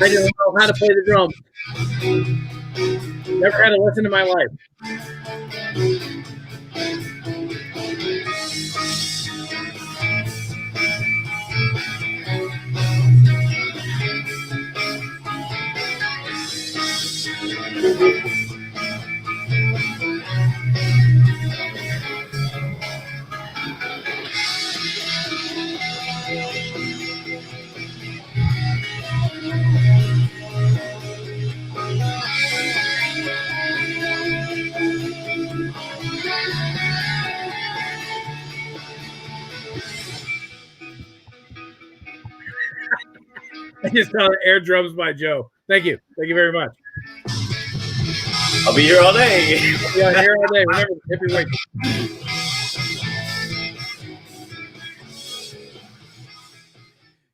I don't know how to play the drums. Never had a lesson in my life. I just saw air drums by Joe. Thank you. Thank you very much. I'll be here all day. Yeah, here all day. Remember, hip your weight.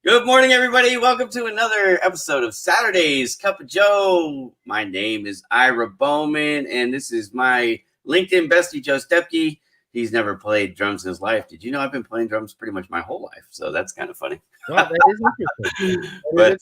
Good morning, everybody. Welcome to another episode of Saturday's Cup of Joe. My name is Ira Bowman, and this is my LinkedIn bestie, Joe Stepke. He's never played drums in his life. Did you know I've been playing drums pretty much my whole life? So that's kind of funny. Well, that is interesting. But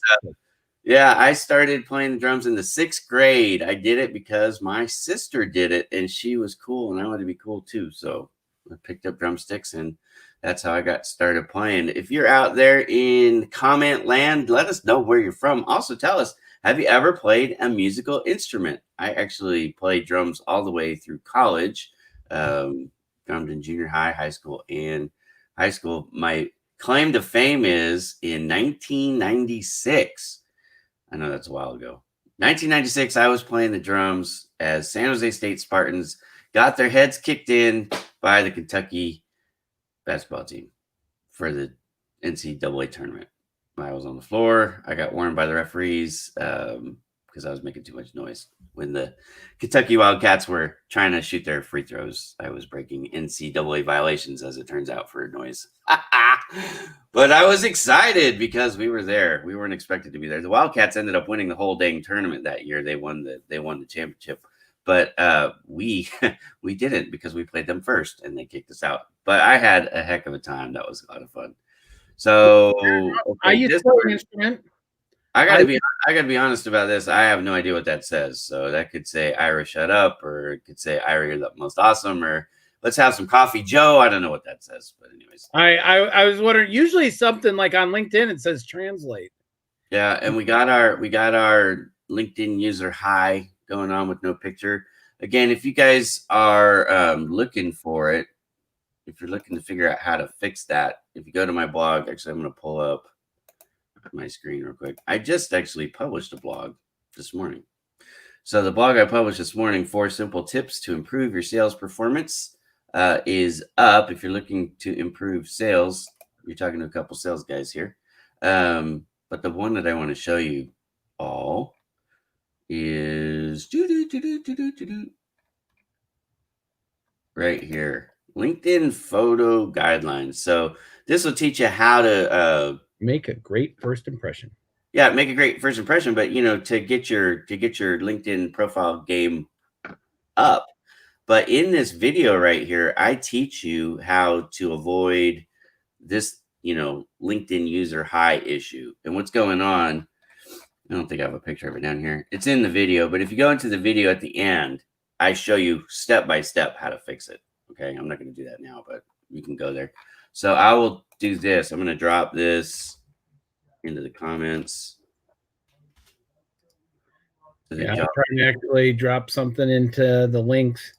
yeah, I started playing the drums in the 6th grade. I did it because my sister did it, and she was cool, and I wanted to be cool too. So I picked up drumsticks, and that's how I got started playing. If you're out there in comment land, let us know where you're from. Also tell us, have you ever played a musical instrument? I actually played drums all the way through college, drummed in junior high, high school, and high school. My claim to fame is in 1996. I know that's a while ago. 1996, I was playing the drums as San Jose State Spartans got their heads kicked in by the Kentucky basketball team for the NCAA tournament. I was on the floor. I got warned by the referees because I was making too much noise. When the Kentucky Wildcats were trying to shoot their free throws, I was breaking NCAA violations, as it turns out, for noise. But I was excited because we were there. We weren't expected to be there. The Wildcats ended up winning the whole dang tournament that year. They won the championship. But we didn't, because we played them first and they kicked us out. But I had a heck of a time. That was a lot of fun. So I used to play an instrument. I gotta be honest about this. I have no idea what that says. So that could say Ira, shut up, or it could say Ira, you're the most awesome, or let's have some coffee, Joe. I don't know what that says, but anyways. I was wondering. Usually something like on LinkedIn it says translate. Yeah, and we got our LinkedIn user high going on with no picture. Again, if you guys are looking for it, if you're looking to figure out how to fix that, if you go to my blog, actually, I'm going to pull up my screen real quick. I just actually published a blog this morning. So the blog I published this morning, 4 simple tips to improve your sales performance, is up. If you're looking to improve sales, you're talking to a couple sales guys here. But the one that I want to show you all is right here. LinkedIn photo guidelines. So this will teach you how to make a great first impression. Yeah, make a great first impression, but to get your LinkedIn profile game up. But in this video right here, I teach you how to avoid this, LinkedIn user high issue. And what's going on, I don't think I have a picture of it down here. It's in the video, but if you go into the video at the end, I show you step by step how to fix it. Okay, I'm not going to do that now, but you can go there. So I will do this. I'm going to drop this into the comments. Yeah, I'm trying to actually drop something into the links.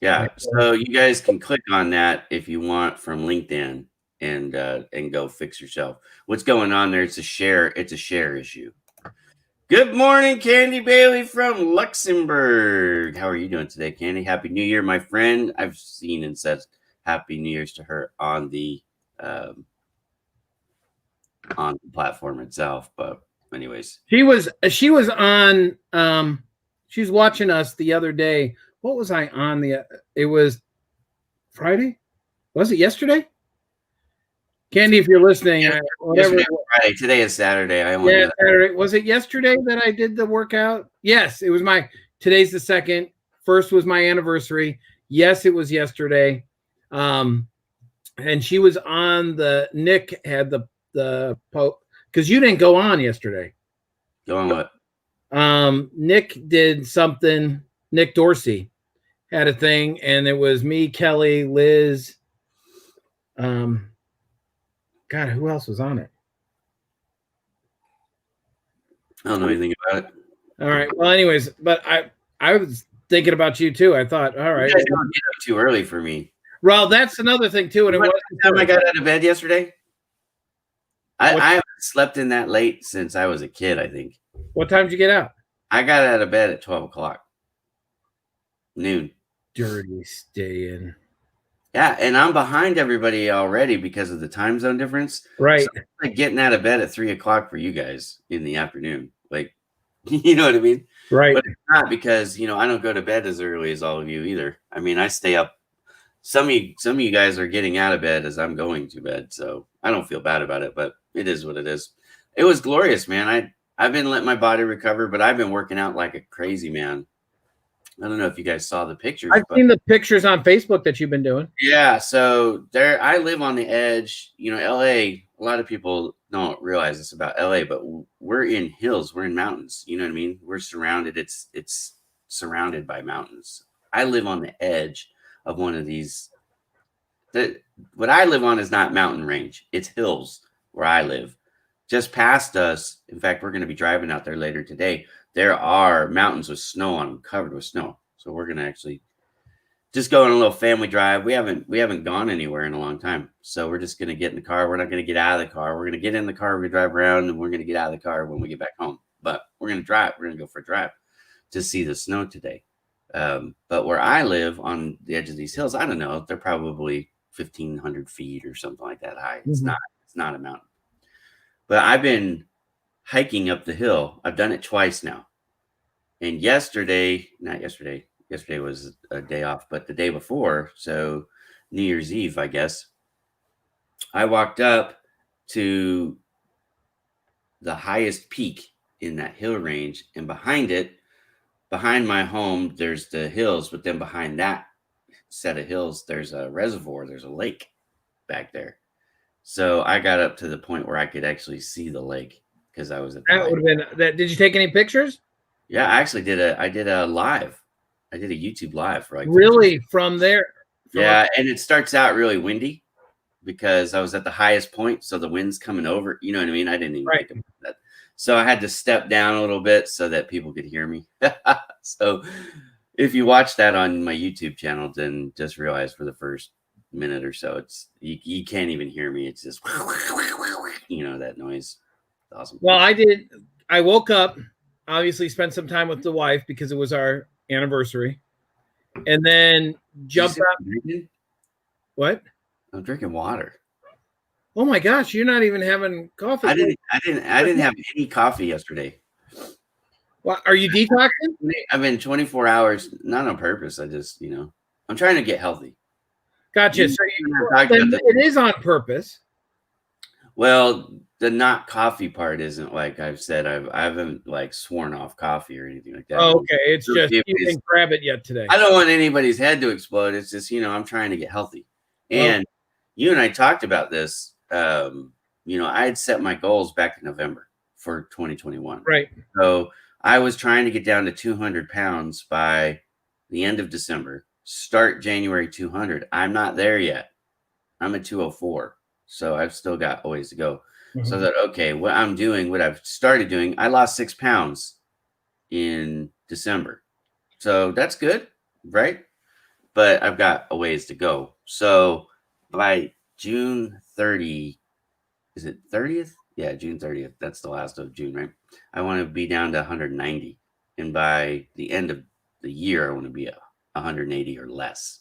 Yeah, so you guys can click on that if you want from LinkedIn and go fix yourself. What's going on there? It's a share issue. Good morning, Candy Bailey from Luxembourg. How are you doing today, Candy? Happy New Year, my friend. I've seen and said Happy New Year's to her on the platform itself. But anyways, she was on. She was watching us the other day. What was I on? It was Friday. Was it yesterday? Candy, if you're listening, whatever. Friday. Today is Saturday. Saturday. Was it yesterday that I did the workout? Yes, it was today's the 2nd. First was my anniversary. Yes, it was yesterday. And she was on Nick had the Pope, because you didn't go on yesterday. Go on what? Nick did something. Nick Dorsey had a thing, and it was me, Kelly, Liz. God, who else was on it? I don't know anything about it. All right. Well, anyways, but I was thinking about you too. I thought, all right. You guys don't get up too early for me. Well, that's another thing too. And it was the time I got out of bed yesterday. I haven't slept in that late since I was a kid, I think. What time did you get out? I got out of bed at 12 o'clock. Noon. Dirty staying. Yeah, and I'm behind everybody already because of the time zone difference. Right. So it's like getting out of bed at 3 o'clock for you guys in the afternoon. Like, you know what I mean? Right. But it's not because, I don't go to bed as early as all of you either. I mean, I stay up. Some of you guys are getting out of bed as I'm going to bed, so I don't feel bad about it, but it is what it is. It was glorious, man. I've been letting my body recover, but I've been working out like a crazy man. I don't know if you guys saw the pictures. I've seen the pictures on Facebook that you've been doing. Yeah, so I live on the edge. LA, a lot of people don't realize this about LA, but we're in hills, we're in mountains. You know what I mean? We're surrounded. It's surrounded by mountains. I live on the edge of one of these. What I live on is not mountain range. It's hills where I live. Just past us, in fact, we're going to be driving out there later today. There are mountains with snow on them, covered with snow. So we're going to actually just go on a little family drive. We haven't gone anywhere in a long time. So we're just going to get in the car. We're not going to get out of the car. We're going to get in the car. We're going to drive around, and we're going to get out of the car when we get back home. But we're going to drive. We're going to go for a drive to see the snow today. But where I live on the edge of these hills, I don't know. They're probably 1,500 feet or something like that high. It's not a mountain. But I've been hiking up the hill. I've done it twice now. And yesterday was a day off, but the day before, so New Year's Eve, I guess, I walked up to the highest peak in that hill range, and behind my home, there's the hills, but then behind that set of hills, there's a reservoir, there's a lake back there. So I got up to the point where I could actually see the lake because I was at the that would have been that. Did you take any pictures? Yeah, I actually did a live. I did a YouTube live for like really from there. Yeah, and it starts out really windy because I was at the highest point, so the wind's coming over. You know what I mean? I didn't even think about that. So I had to step down a little bit so that people could hear me. So if you watch that on my YouTube channel, then just realize for the first minute or so, it's you can't even hear me. It's just that noise. It's awesome. Well, I woke up, obviously spent some time with the wife because it was our anniversary, and then jumped out. What? I'm drinking water. Oh my gosh, you're not even having coffee. I didn't have any coffee yesterday. Well, are you detoxing? I've been 24 hours, not on purpose. I just, I'm trying to get healthy. Gotcha. So it is on purpose. Well, the not coffee part isn't like I've said. I haven't like sworn off coffee or anything like that. Oh, okay. It's just you didn't grab it yet today. I don't want anybody's head to explode. It's just, I'm trying to get healthy. And you and I talked about this. I had set my goals back in November for 2021. Right. So I was trying to get down to 200 pounds by the end of December. Start January 200. I'm not there yet. I'm at 204. So I've still got a ways to go. Mm-hmm. So that, okay, what I've started doing, I lost 6 pounds in December. So that's good, right? But I've got a ways to go. So by June 30, is it 30th? Yeah, June 30th. That's the last of June, right? I want to be down to 190. And by the end of the year, I want to be 180 or less.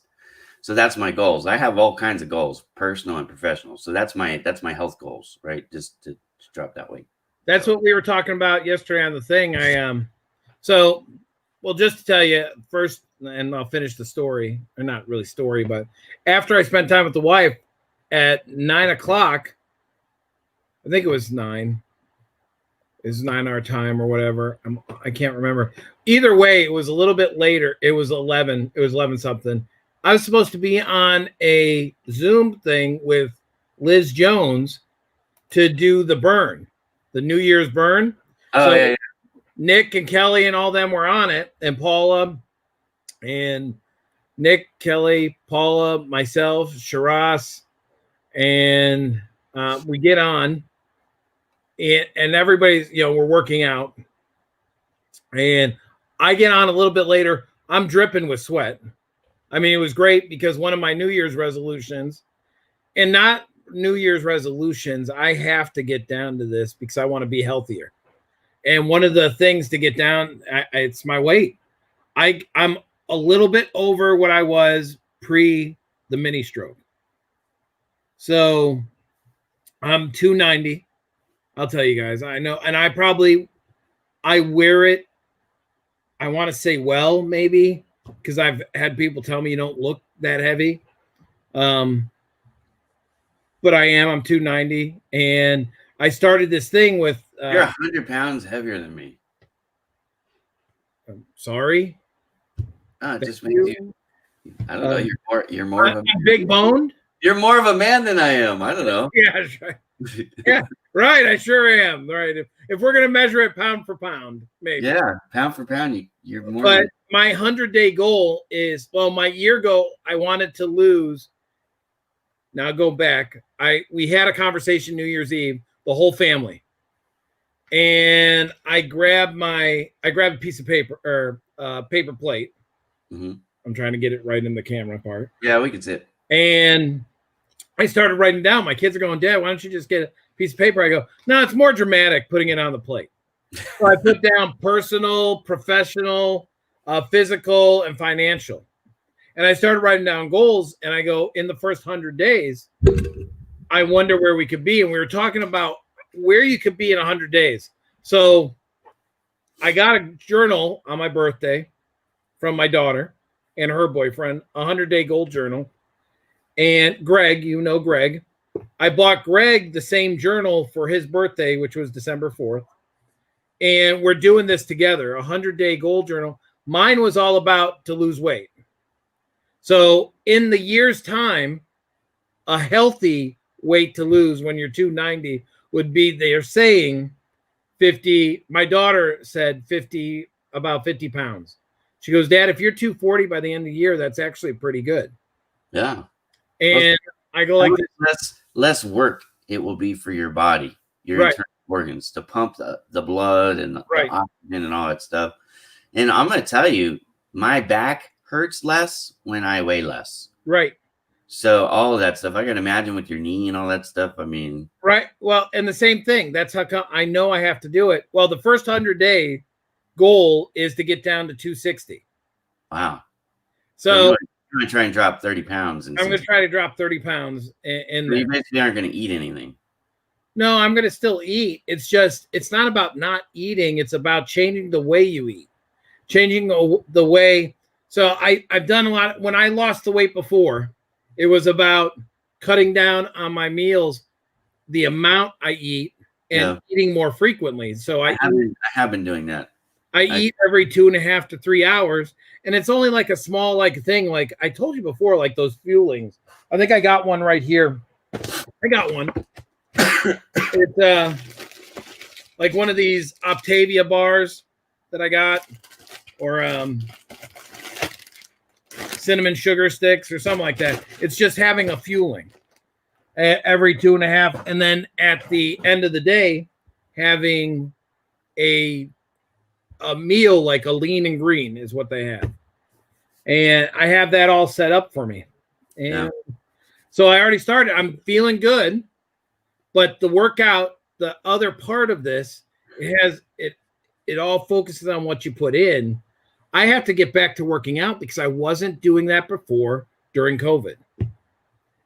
So that's my goals. I have all kinds of goals, personal and professional. So that's my health goals, right? Just to drop that weight. That's what we were talking about yesterday on the thing. Just to tell you first, and I'll finish the story, or not really story, but after I spent time with the wife at 9 o'clock, I think it was 9. It's 9 our time or whatever. I can't remember. Either way, it was a little bit later. It was 11. It was 11 something. I was supposed to be on a Zoom thing with Liz Jones to do the burn, the New Year's burn. Oh, yeah. Nick and Kelly and all them were on it, and Paula and Nick, Kelly, Paula, myself, Shiraz, and we get on, and everybody's, we're working out, and I get on a little bit later. I'm dripping with sweat. I mean, it was great because one of my New Year's resolutions, and not New Year's resolutions, I have to get down to this because I want to be healthier. And one of the things to get down, it's my weight. I'm a little bit over what I was pre the mini stroke. So I'm 290. I'll tell you guys. I know, and I wear it. I want to say well, maybe, because I've had people tell me you don't look that heavy. But I'm 290, and I started this thing with. You're 100 pounds heavier than me. Sorry. It just makes you. I don't know. You're more of a big boned. You're more of a man than I am. I don't know. Yeah, yeah, right. I sure am. Right. If we're gonna measure it pound for pound, maybe. Yeah, pound for pound, you're more. But my 100-day goal is, my year goal. I wanted to lose. Now go back. We had a conversation New Year's Eve, the whole family, and I grabbed a piece of paper or paper plate. Mm-hmm. I'm trying to get it right in the camera part. Yeah, we can see it. And I started writing down. My kids are going, Dad, why don't you just get a piece of paper? I go, no, it's more dramatic putting it on the plate. So I put down personal, professional, physical, and financial. And I started writing down goals. And I go, in the first 100 days, I wonder where we could be. And we were talking about where you could be in 100 days. So I got a journal on my birthday from my daughter and her boyfriend, a 100-day goal journal. And Greg, Greg, I bought Greg the same journal for his birthday, which was December 4th. And we're doing this together, a 100-day goal journal. Mine was all about to lose weight. So in the year's time, a healthy weight to lose when you're 290 would be, they're saying 50. My daughter said 50, about 50 pounds. She goes, Dad, if you're 240 by the end of the year, that's actually pretty good. Yeah. And I go like less work it will be for your body, your internal organs, to pump the blood and the oxygen and all that stuff. And I'm going to tell you, my back hurts less when I weigh less. Right. So all of that stuff, I can imagine with your knee and all that stuff. I mean. Right. Well, and the same thing. That's how come I know I have to do it. Well, the first 100-day goal is to get down to 260. Wow. So I'm going to try and drop 30 pounds. I'm going to try to drop 30 pounds. And you basically aren't going to eat anything. No, I'm going to still eat. It's just, it's not about not eating. It's about changing the way you eat, changing the way. So I've done a lot. When I lost the weight before, it was about cutting down on my meals, the amount I eat, and eating more frequently. So I have been doing that. I eat every 2.5 to 3 hours, and it's only like a small thing. Like I told you before, like those fuelings. I think I got one right here. I got one. It's like one of these Optavia bars that I got, or cinnamon sugar sticks or something like that. It's just having a fueling every 2.5, and then at the end of the day, having a meal like a lean and green is what they have. And I have that all set up for me. And so I already started. I'm feeling good, but the workout, the other part of this, it all focuses on what you put in. I have to get back to working out because I wasn't doing that before during COVID.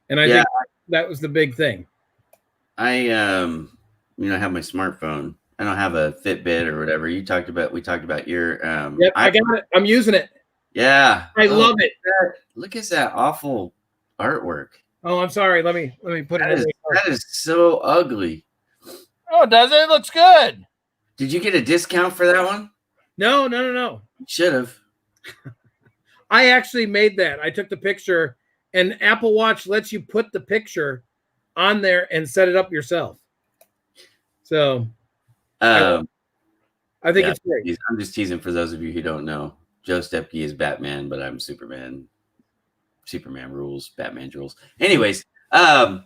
And I think that was the big thing. I have my smartphone. I don't have a Fitbit or whatever. We talked about your Yep, I got it. I'm using it. Yeah. I love it. Look at that awful artwork. Oh, I'm sorry. Let me put it in. That is so ugly. Oh, does it? It looks good. Did you get a discount for that one? No. Should have. I actually made that. I took the picture, and Apple Watch lets you put the picture on there and set it up yourself. So I I think it's great. I'm just teasing for those of you who don't know. Joe Stepke is Batman, but I'm Superman. Superman rules, Batman rules. Anyways, so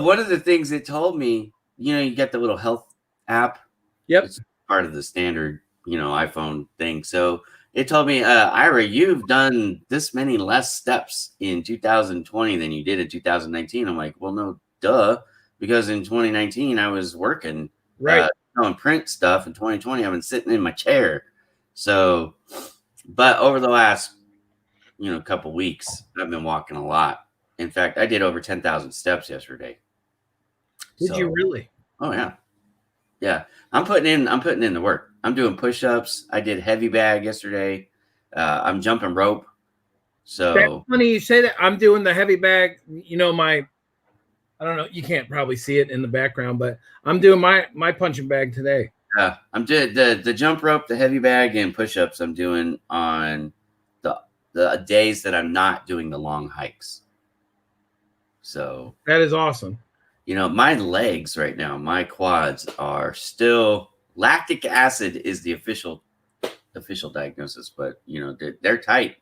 one of the things it told me, you get the little health app. Yep. It's part of the standard, iPhone thing. So it told me, Ira, you've done this many less steps in 2020 than you did in 2019. I'm like, well, no, duh, because in 2019 I was working, Right. doing print stuff. In 2020, I've been sitting in my chair. So, but over the last couple weeks, I've been walking a lot. In fact, I did over 10,000 steps yesterday. Did you really? Oh yeah. Yeah. I'm putting in the work. I'm doing push-ups. I did heavy bag yesterday. I'm jumping rope. So that's funny you say that. I'm doing the heavy bag. I don't know. You can't probably see it in the background, but I'm doing my punching bag today. I'm doing the jump rope, the heavy bag, and push-ups. I'm doing on the days that I'm not doing the long hikes. So that is awesome. My legs right now, my quads are still lactic acid is the official diagnosis, but they're tight.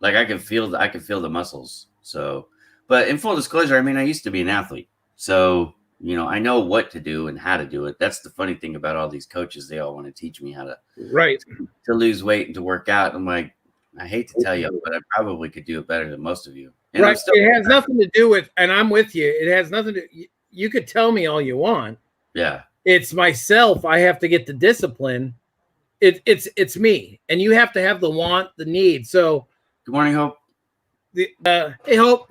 Like I can feel the muscles. So, but in full disclosure, I mean, I used to be an athlete, so I know what to do and how to do it. That's the funny thing about all these coaches; they all want to teach me how to to lose weight and to work out. I'm like, I hate to tell you, but I probably could do it better than most of you. And right. It has nothing to do with, and I'm with you. It has nothing to. You could tell me all you want. Yeah. It's myself. I have to get the discipline. It's me, and you have to have the want, the need. So, good morning, Hope. Hey, Hope.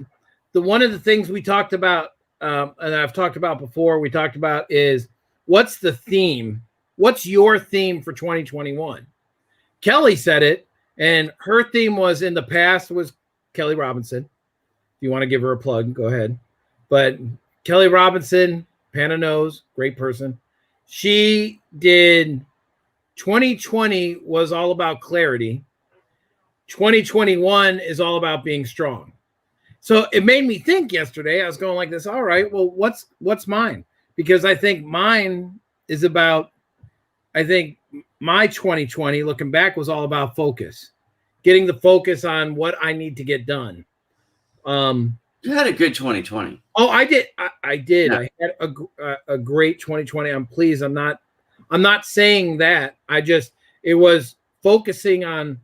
One of the things we talked about, and I've talked about before, we talked about is what's the theme? What's your theme for 2021? Kelly said it, and her theme was in the past was Kelly Robinson. If you want to give her a plug, go ahead. But Kelly Robinson, Panna knows, great person. She did 2020 was all about clarity. 2021 is all about being strong. So it made me think yesterday. I was going like this. All right, well, what's mine? Because I think mine is about, I think my 2020 looking back was all about focus, getting the focus on what I need to get done. You had a good 2020. Oh, I did. I did. Yeah. I had a great 2020. I'm pleased. I'm not saying that. It was focusing on,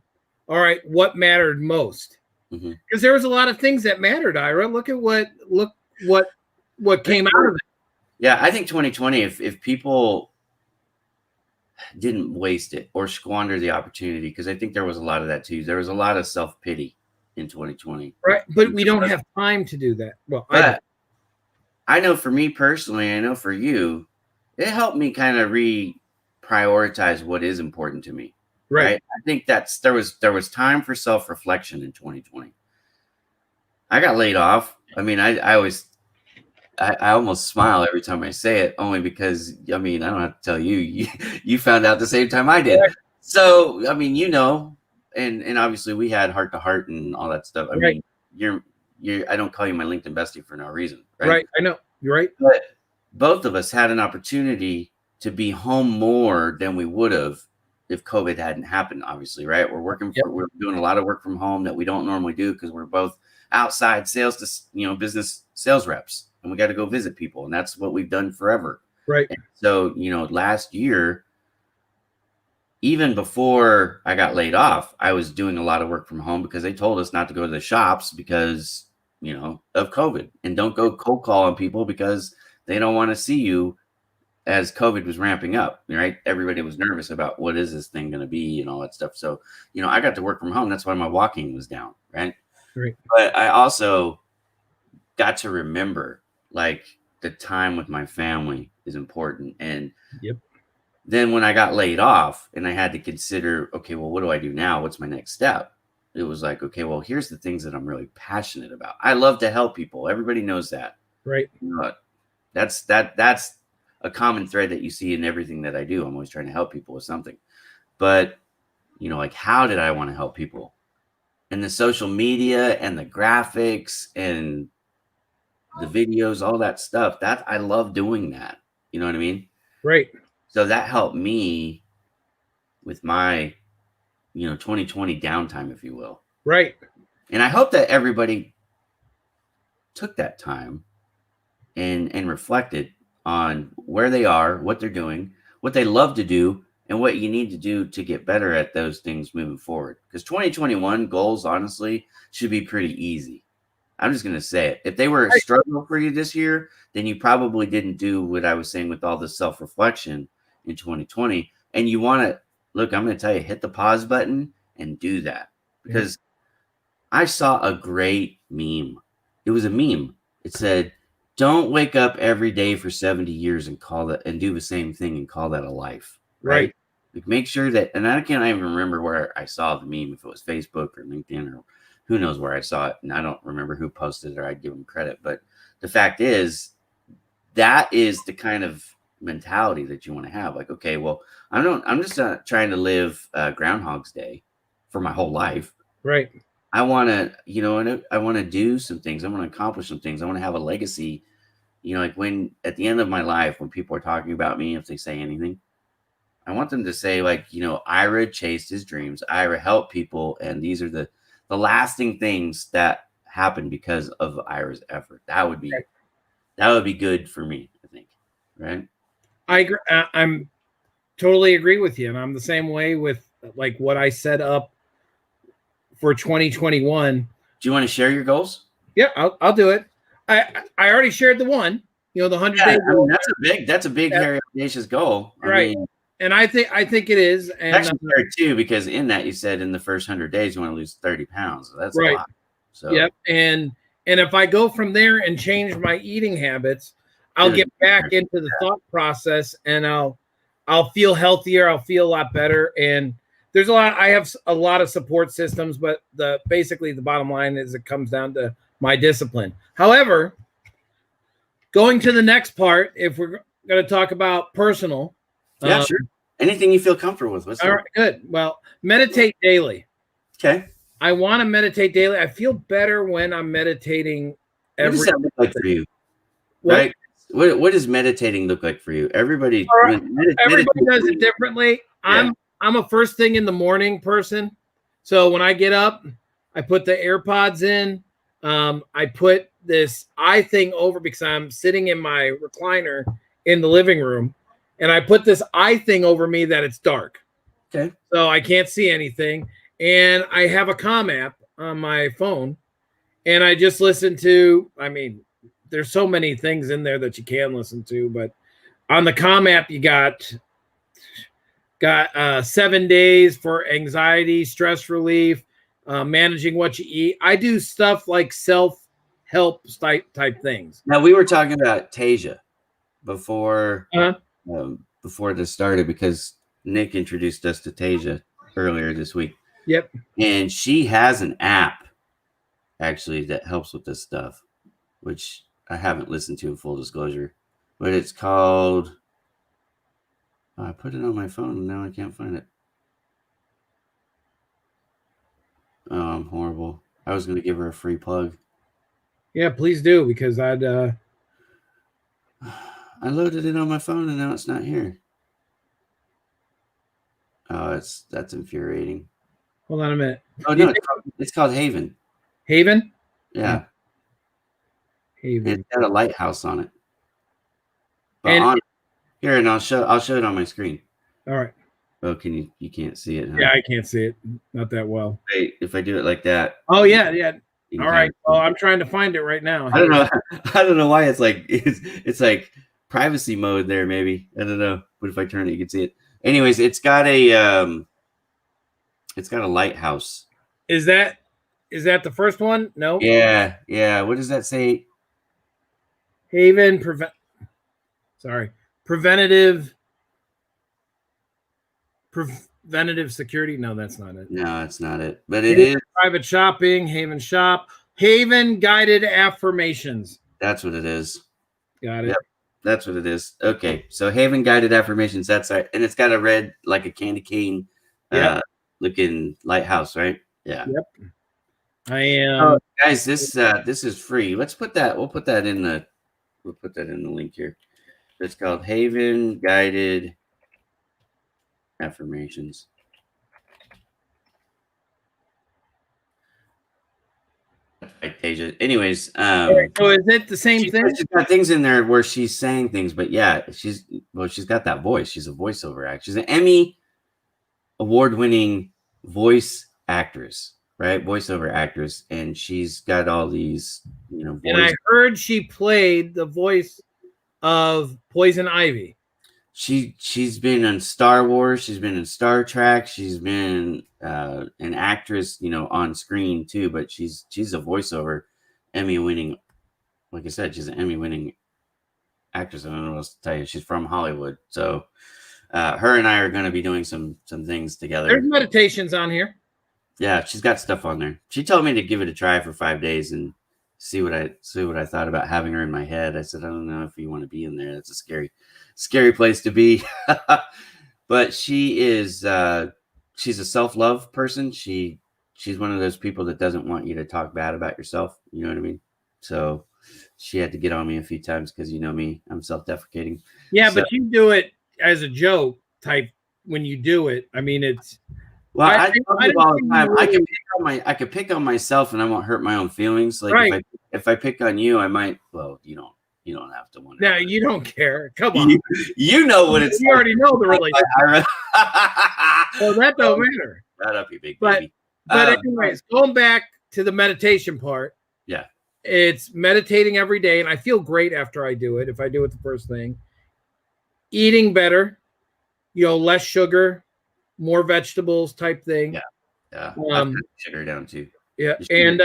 all right, what mattered most. Because there was a lot of things that mattered, Ira. Look at what came out of it. Yeah, I think 2020, if people didn't waste it or squander the opportunity, because I think there was a lot of that too. There was a lot of self-pity in 2020. Right, but we don't have time to do that. Well, I know for me personally, I know for you, it helped me kind of reprioritize what is important to me. Right. I think there was time for self-reflection in 2020. I got laid off. I mean, I almost smile every time I say it, only because, I mean, I don't have to tell you, you found out the same time I did. So, I mean, and obviously we had heart to heart and all that stuff. I mean, I don't call you my LinkedIn bestie for no reason. Right. I know. You're right. But both of us had an opportunity to be home more than we would have if COVID hadn't happened, obviously, right? We're doing a lot of work from home that we don't normally do because we're both outside business sales reps, and we got to go visit people, and that's what we've done forever. Right. And so, last year, even before I got laid off, I was doing a lot of work from home because they told us not to go to the shops because, of COVID, and don't go cold calling people because they don't want to see you as COVID was ramping up, right? Everybody was nervous about what is this thing going to be and all that stuff. So, I got to work from home. That's why my walking was down, right? Right. But I also got to remember, like, the time with my family is important. And then when I got laid off and I had to consider, okay, well, what do I do now? What's my next step? It was like, okay, well, here's the things that I'm really passionate about. I love to help people. Everybody knows that. Right. That's a common thread that you see in everything that I do. I'm always trying to help people with something. But, like, how did I want to help people? And the social media and the graphics and the videos, all that stuff, that I love doing that. You know what I mean? Right. So that helped me with my, 2020 downtime, if you will. Right. And I hope that everybody took that time and reflected on where they are, what they're doing, what they love to do, and what you need to do to get better at those things moving forward. Because 2021 goals, honestly, should be pretty easy. I'm just going to say it. If they were a struggle for you this year, then you probably didn't do what I was saying with all the self-reflection in 2020. And you want to, look, I'm going to tell you, hit the pause button and do that. Because I saw a great meme. It was a meme. It said, don't wake up every day for 70 years and call that and do the same thing and call that a life. Right. Like make sure that, and I can't even remember where I saw the meme, if it was Facebook or LinkedIn or who knows where I saw it. And I don't remember who posted it or I'd give them credit. But the fact is, that is the kind of mentality that you want to have. Like, okay, well, I'm just not trying to live Groundhog's Day for my whole life. Right. I want to, I want to do some things. I want to accomplish some things. I want to have a legacy. Like when at the end of my life, when people are talking about me, if they say anything, I want them to say like, Ira chased his dreams. Ira helped people. And these are the lasting things that happened because of Ira's effort. That would be good for me, I think. Right. I agree. I'm totally agree with you. And I'm the same way with like what I set up for 2021. Do you want to share your goals? Yeah, I'll do it. I already shared the one, the 100-day goal. That's a big, hairy, audacious goal. Right. And I think it is. And actually too, because in that you said in the first 100 days you want to lose 30 pounds. So that's right. A lot. So yep. And if I go from there and change my eating habits, I'll get back into the thought process and I'll feel healthier. I'll feel a lot better. And I have a lot of support systems, but basically the bottom line is it comes down to my discipline. However, going to the next part, if we're going to talk about personal. Yeah, sure. Anything you feel comfortable with. All right, good. Well, meditate daily. Okay. I want to meditate daily. I feel better when I'm meditating. What does that look like for you? What? Right? What does meditating look like for you? Everybody does it differently. Yeah. I'm a first thing in the morning person. So when I get up, I put the AirPods in. I put this eye thing over because I'm sitting in my recliner in the living room. And I put this eye thing over me that it's dark. Okay. So I can't see anything. And I have a Calm app on my phone. And I just listen to, there's so many things in there that you can listen to. But on the Calm app, you got 7 days for anxiety, stress relief, managing what you eat. I do stuff like self-help type things. Now, we were talking about Tasia before this started because Nick introduced us to Tasia earlier this week. Yep. And she has an app actually that helps with this stuff, which I haven't listened to in full disclosure, but it's called, I put it on my phone and now I can't find it. Oh, I'm horrible. I was going to give her a free plug. Yeah, please do, because I loaded it on my phone and now it's not here. Oh, that's infuriating. Hold on a minute. Oh no, it's called Haven. Haven? Yeah. Haven. It's got a lighthouse on it. And I'll show it on my screen. All right. Oh, you can't see it, huh? Yeah, I can't see it. Not that well. Wait, if I do it like that. Oh yeah. All right. Well, I'm trying to find it right now. I don't know why it's like privacy mode there, maybe. I don't know. But if I turn it, you can see it. Anyways, it's got a lighthouse. Is that the first one? No. Yeah. What does that say? Haven preventative security. No, that's not it. No, that's not it. But it is private shopping. Haven shop. Haven guided affirmations. That's what it is. Got it. Yep, that's what it is. Okay, so Haven guided affirmations. That's right, and it's got a red, like a candy cane, looking lighthouse, right? Yeah. Yep. I am. Oh, guys, this is free. We'll put that in the link here. It's called Haven Guided affirmations. Anyways, so is it the same thing? She's got things in there where she's saying things, but yeah, she's got that voice. She's a voiceover act. She's an Emmy award-winning voice actress, right? Voiceover actress, and she's got all these, voice. And I heard she played the voice of Poison Ivy. She's been on Star Wars. She's been in Star Trek. She's been an actress, on screen too. But she's a voiceover, Emmy-winning. Like I said, she's an Emmy-winning actress. I don't know what else to tell you. She's from Hollywood, so her and I are going to be doing some things together. There's meditations on here. Yeah, she's got stuff on there. She told me to give it a try for 5 days and see what I thought about having her in my head. I said, I don't know if you want to be in there. That's a scary place to be. But she is she's a self-love person. She's one of those people that doesn't want you to talk bad about yourself. You know what I mean? So she had to get on me a few times because you know me, I'm self-deprecating. Yeah, but you do it as a joke type when you do it. I mean, it's well, I all the time. I could pick on myself and I won't hurt my own feelings. Like right. if I pick on you, I might. Well, you don't have to wonder. No, you don't care. Come on. You know what it's. You already know the relationship. Well, that don't matter. Right up, you big baby. But anyways, going back to the meditation part. Yeah. It's meditating every day, and I feel great after I do it. If I do it the first thing, eating better, less sugar, more vegetables type thing. Yeah. I've cut sugar down too. Yeah, and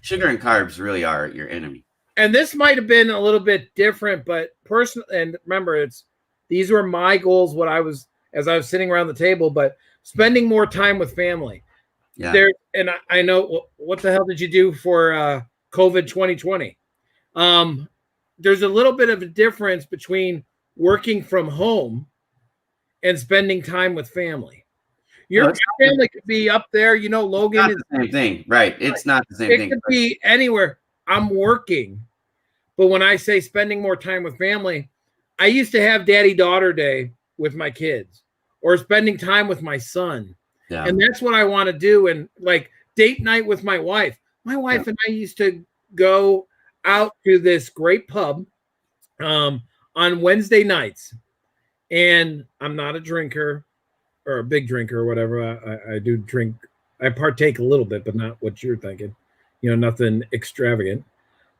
sugar and carbs really are your enemy. And this might have been a little bit different, but and remember, these were my goals. As I was sitting around the table, but spending more time with family. Yeah. And I know what the hell did you do for COVID 2020? There's a little bit of a difference between working from home and spending time with family. Your family could be up there, Logan. It's not the same thing, right? It's not the same thing. It could be anywhere. I'm working, but when I say spending more time with family, I used to have daddy-daughter day with my kids, or spending time with my son. Yeah. And that's what I want to do. And like date night with my wife. My wife and I used to go out to this great pub on Wednesday nights. And I'm not a drinker or a big drinker or whatever. I do drink. I partake a little bit, but not what you're thinking. Nothing extravagant.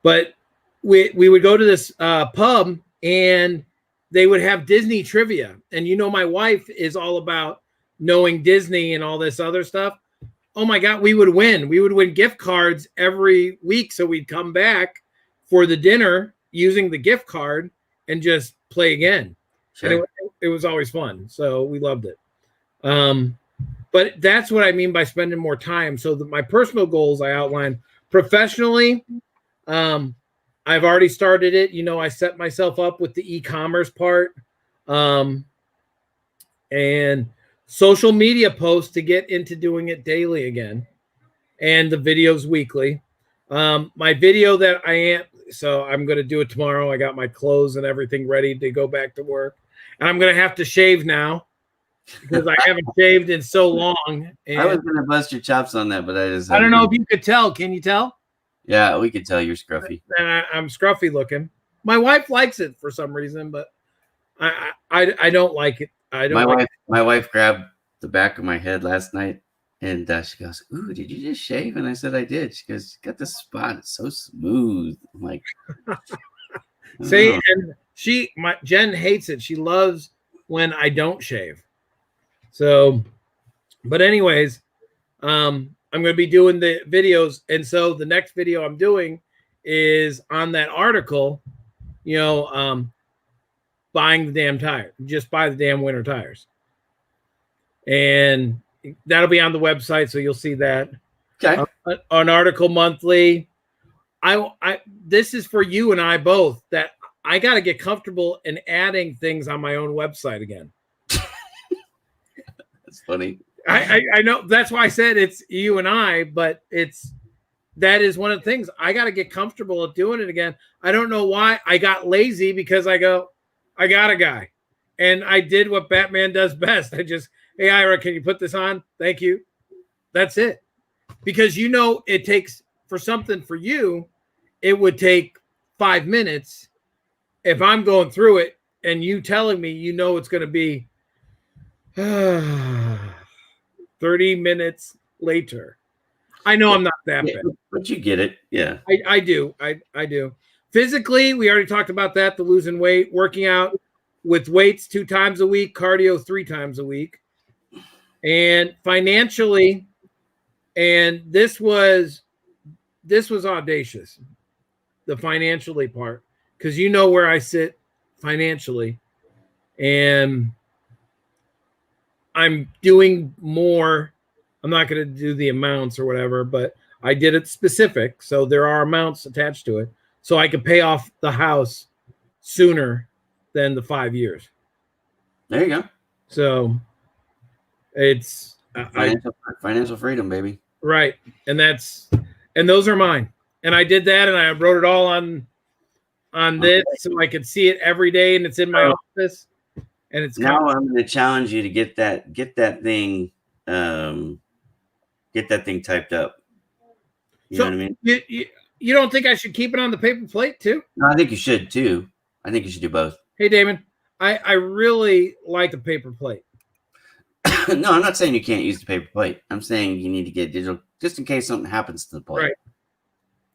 But we would go to this pub and they would have Disney trivia. And my wife is all about knowing Disney and all this other stuff. Oh my God, we would win. We would win gift cards every week. So we'd come back for the dinner using the gift card and just play again. Sure. And it was always fun. So we loved it. But that's what I mean by spending more time. So my personal goals I outlined. Professionally, I've already started it. I set myself up with the e-commerce part. And social media posts to get into doing it daily again, and the videos weekly. My video that I'm going to do it tomorrow. I got my clothes and everything ready to go back to work, and I'm going to have to shave now because I haven't shaved in so long. And I was going to bust your chops on that, but I don't know if you could tell. Can you tell? Yeah, we could tell you're scruffy. And I'm scruffy looking. My wife likes it for some reason, but I don't like it. My wife grabbed the back of my head last night, and she goes, "Ooh, did you just shave?" And I said, "I did." She goes, "You got this spot. It's so smooth." I'm like, see, and Jen hates it. She loves when I don't shave. So, but anyways, I'm going to be doing the videos, and so the next video I'm doing is on that article. Buying the damn tire. Just buy the damn winter tires. And that'll be on the website, so you'll see that. Okay. An article monthly. This is for you and I both, that I got to get comfortable in adding things on my own website again. That's funny. I know. That's why I said it's you and I, but that is one of the things. I got to get comfortable at doing it again. I don't know why I got lazy, because I got a guy, And I did what Batman does best. I just, hey, Ira, can you put this on? Thank you. That's it. Because it takes for something for you, it would take 5 minutes. If I'm going through it and you telling me, it's going to be 30 minutes later. I know I'm not that bad. But you get it. Yeah. I do. I do. Physically, we already talked about that, the losing weight, working out with weights 2 times a week, cardio 3 times a week. And financially, and this was audacious, the financially part, because where I sit financially, and I'm doing more. I'm not going to do the amounts or whatever, but I did it specific, so there are amounts attached to it, so I could pay off the house sooner than the 5 years. There you go. So it's financial freedom, baby. Right. And those are mine. And I did that, and I wrote it all on this so I could see it every day, and it's in my office. And it's now I'm going to challenge you to get that thing typed up. You know what I mean? You don't think I should keep it on the paper plate too? No, I think you should too. I think you should do both. Hey, Damon, I really like the paper plate. No, I'm not saying you can't use the paper plate. I'm saying you need to get digital just in case something happens to the plate. Right.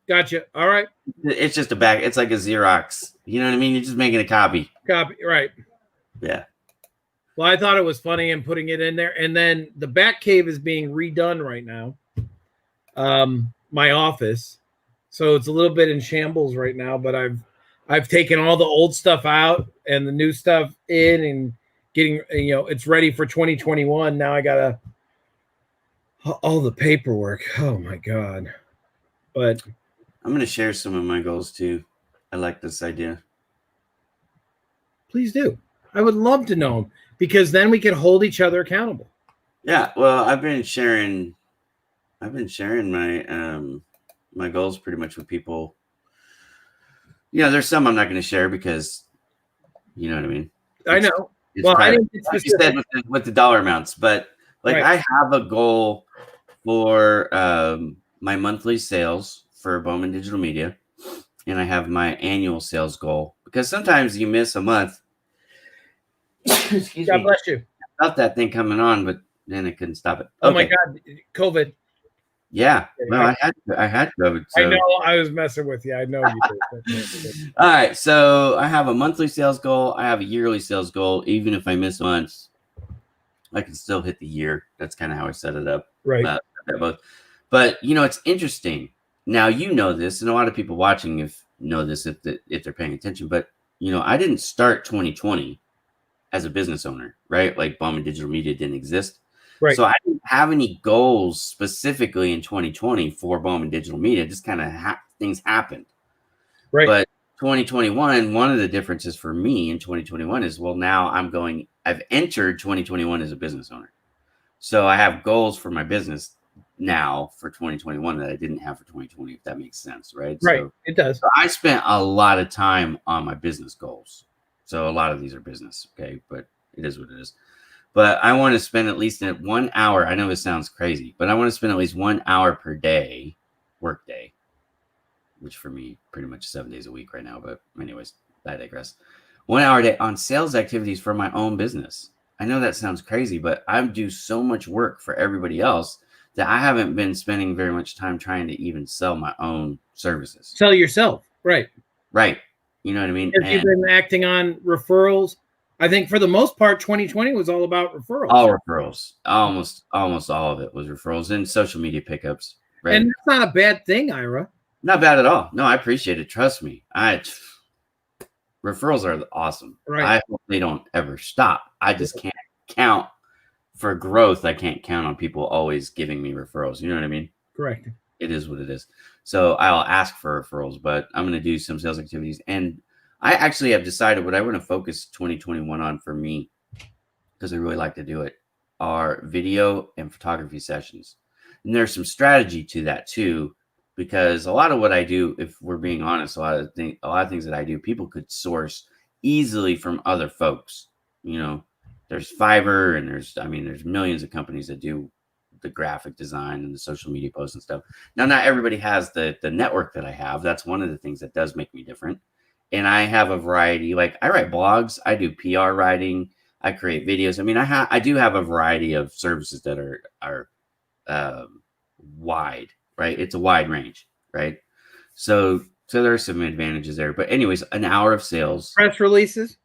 Gotcha. All right. It's just it's like a Xerox. You know what I mean? You're just making a copy. Right. Yeah. Well, I thought it was funny and putting it in there. And then the back cave is being redone right now. My office. So it's a little bit in shambles right now, but I've taken all the old stuff out and the new stuff in and getting, it's ready for 2021. Now I got all the paperwork. Oh my God. But I'm going to share some of my goals too. I like this idea. Please do. I would love to know them, because then we can hold each other accountable. Yeah. Well, I've been sharing my, my goals pretty much with people. There's some I'm not going to share because, you know what I mean? I know. Well, I didn't get specific. You said with the dollar amounts, but like right. I have a goal for my monthly sales for Bowman Digital Media, and I have my annual sales goal, because sometimes you miss a month. Excuse me. God bless you. I felt that thing coming on, but then I couldn't stop it. Oh my God, COVID. Yeah, well, I had COVID. So. I know, I was messing with you. I know you did. All right, so I have a monthly sales goal. I have a yearly sales goal. Even if I miss months, I can still hit the year. That's kind of how I set it up. Right. But it's interesting. Now this, and a lot of people watching know this if they're paying attention. But I didn't start 2020 as a business owner, right? Like Bowman Digital Media didn't exist. Right. So I didn't have any goals specifically in 2020 for Bowman Digital Media. Just kind of things happened. Right. But 2021, one of the differences for me in 2021 is, well, now I've entered 2021 as a business owner. So I have goals for my business now for 2021 that I didn't have for 2020, if that makes sense, right? Right. So, it does. So I spent a lot of time on my business goals. So a lot of these are business, okay? But it is what it is. But I want to spend at least 1 hour. I know this sounds crazy, but I want to spend at least 1 hour per day, work day, which for me, pretty much 7 days a week right now. But anyways, I digress. 1 hour a day on sales activities for my own business. I know that sounds crazy, but I do so much work for everybody else that I haven't been spending very much time trying to even sell my own services. Sell yourself. Right. Right. You know what I mean? If you've been acting on referrals, I think for the most part, 2020 was all about referrals. All referrals. Almost all of it was referrals and social media pickups. Right? And that's not a bad thing, Ira. Not bad at all. No, I appreciate it. Trust me. Referrals are awesome. Right. I hope they don't ever stop. I just can't count for growth. I can't count on people always giving me referrals. You know what I mean? Correct. It is what it is. So I'll ask for referrals, but I'm going to do some sales activities. And I actually have decided what I want to focus 2021 on for me, because I really like to do it, are video and photography sessions. And there's some strategy to that too, because a lot of what I do, if we're being honest, a lot of things that I do, people could source easily from other folks. there's Fiverr, and there's millions of companies that do the graphic design and the social media posts and stuff. Now, not everybody has the network that I have. That's one of the things that does make me different. And I have a variety. Like, I write blogs, I do PR writing, I create videos. I do have a variety of services that are wide, right? It's a wide range, right? So there are some advantages there. But anyways, an hour of sales. Press releases.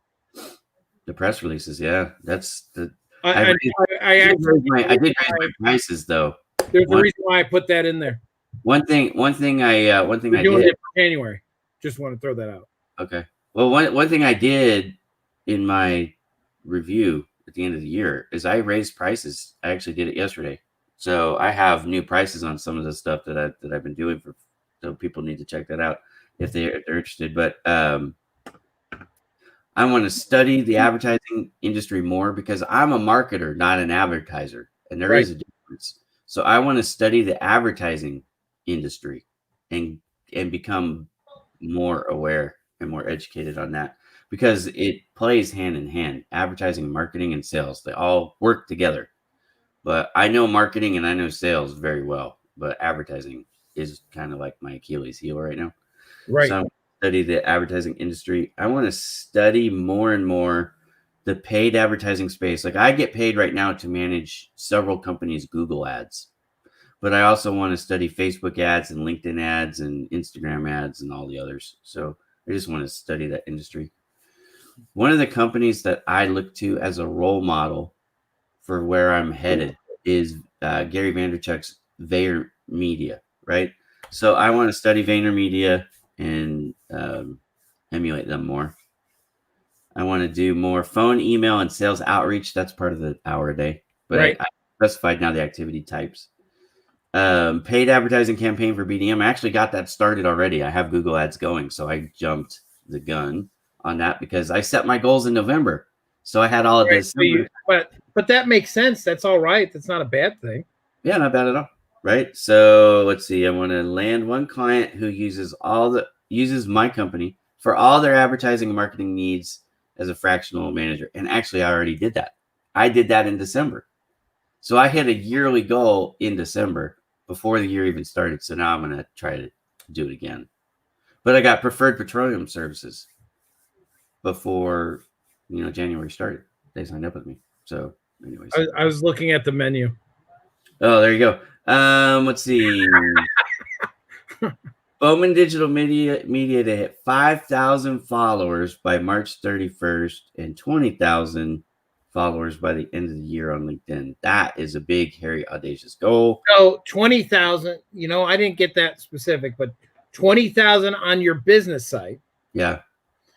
The press releases, yeah. That's the I did raise my prices, though. There's a reason why I put that in there. One thing I doing it for January. Just want to throw that out. Okay. Well, one thing I did in my review at the end of the year is I raised prices. I actually did it yesterday. So I have new prices on some of the stuff that I've been doing so people need to check that out if they're interested. But I want to study the advertising industry more because I'm a marketer, not an advertiser, and there is a difference. So I want to study the advertising industry and become more aware and more educated on that, because it plays hand in hand. Advertising, marketing, and sales, they all work together. But I know marketing and I know sales very well, but advertising is kind of like my Achilles heel right now. Right. So I want to study the advertising industry. I want to study more and more the paid advertising space. Like, I get paid right now to manage several companies' Google ads, but I also want to study Facebook ads and LinkedIn ads and Instagram ads and all the others. So I just want to study that industry. One of the companies that I look to as a role model for where I'm headed is Gary Vaynerchuk's VaynerMedia, right? So I want to study VaynerMedia and emulate them more. I want to do more phone, email, and sales outreach. That's part of the hour a day. But I specified now the activity types. Paid advertising campaign for BDM. I actually got that started already. I have Google ads going. So I jumped the gun on that because I set my goals in November. So I had all of this. But that makes sense. That's all right. That's not a bad thing. Yeah, not bad at all. Right. So let's see. I want to land one client who uses my company for all their advertising and marketing needs as a fractional manager. And actually, I already did that. I did that in December. So I hit a yearly goal in December before the year even started. So now I'm going to try to do it again. But I got preferred petroleum services before January started. They signed up with me. So anyways, I was looking at the menu. Oh, there you go. Let's see. Bowman Digital Media to hit 5,000 followers by March 31st and 20,000 followers by the end of the year on LinkedIn. That is a big, hairy, audacious goal. So 20,000, I didn't get that specific, but 20,000 on your business site. Yeah.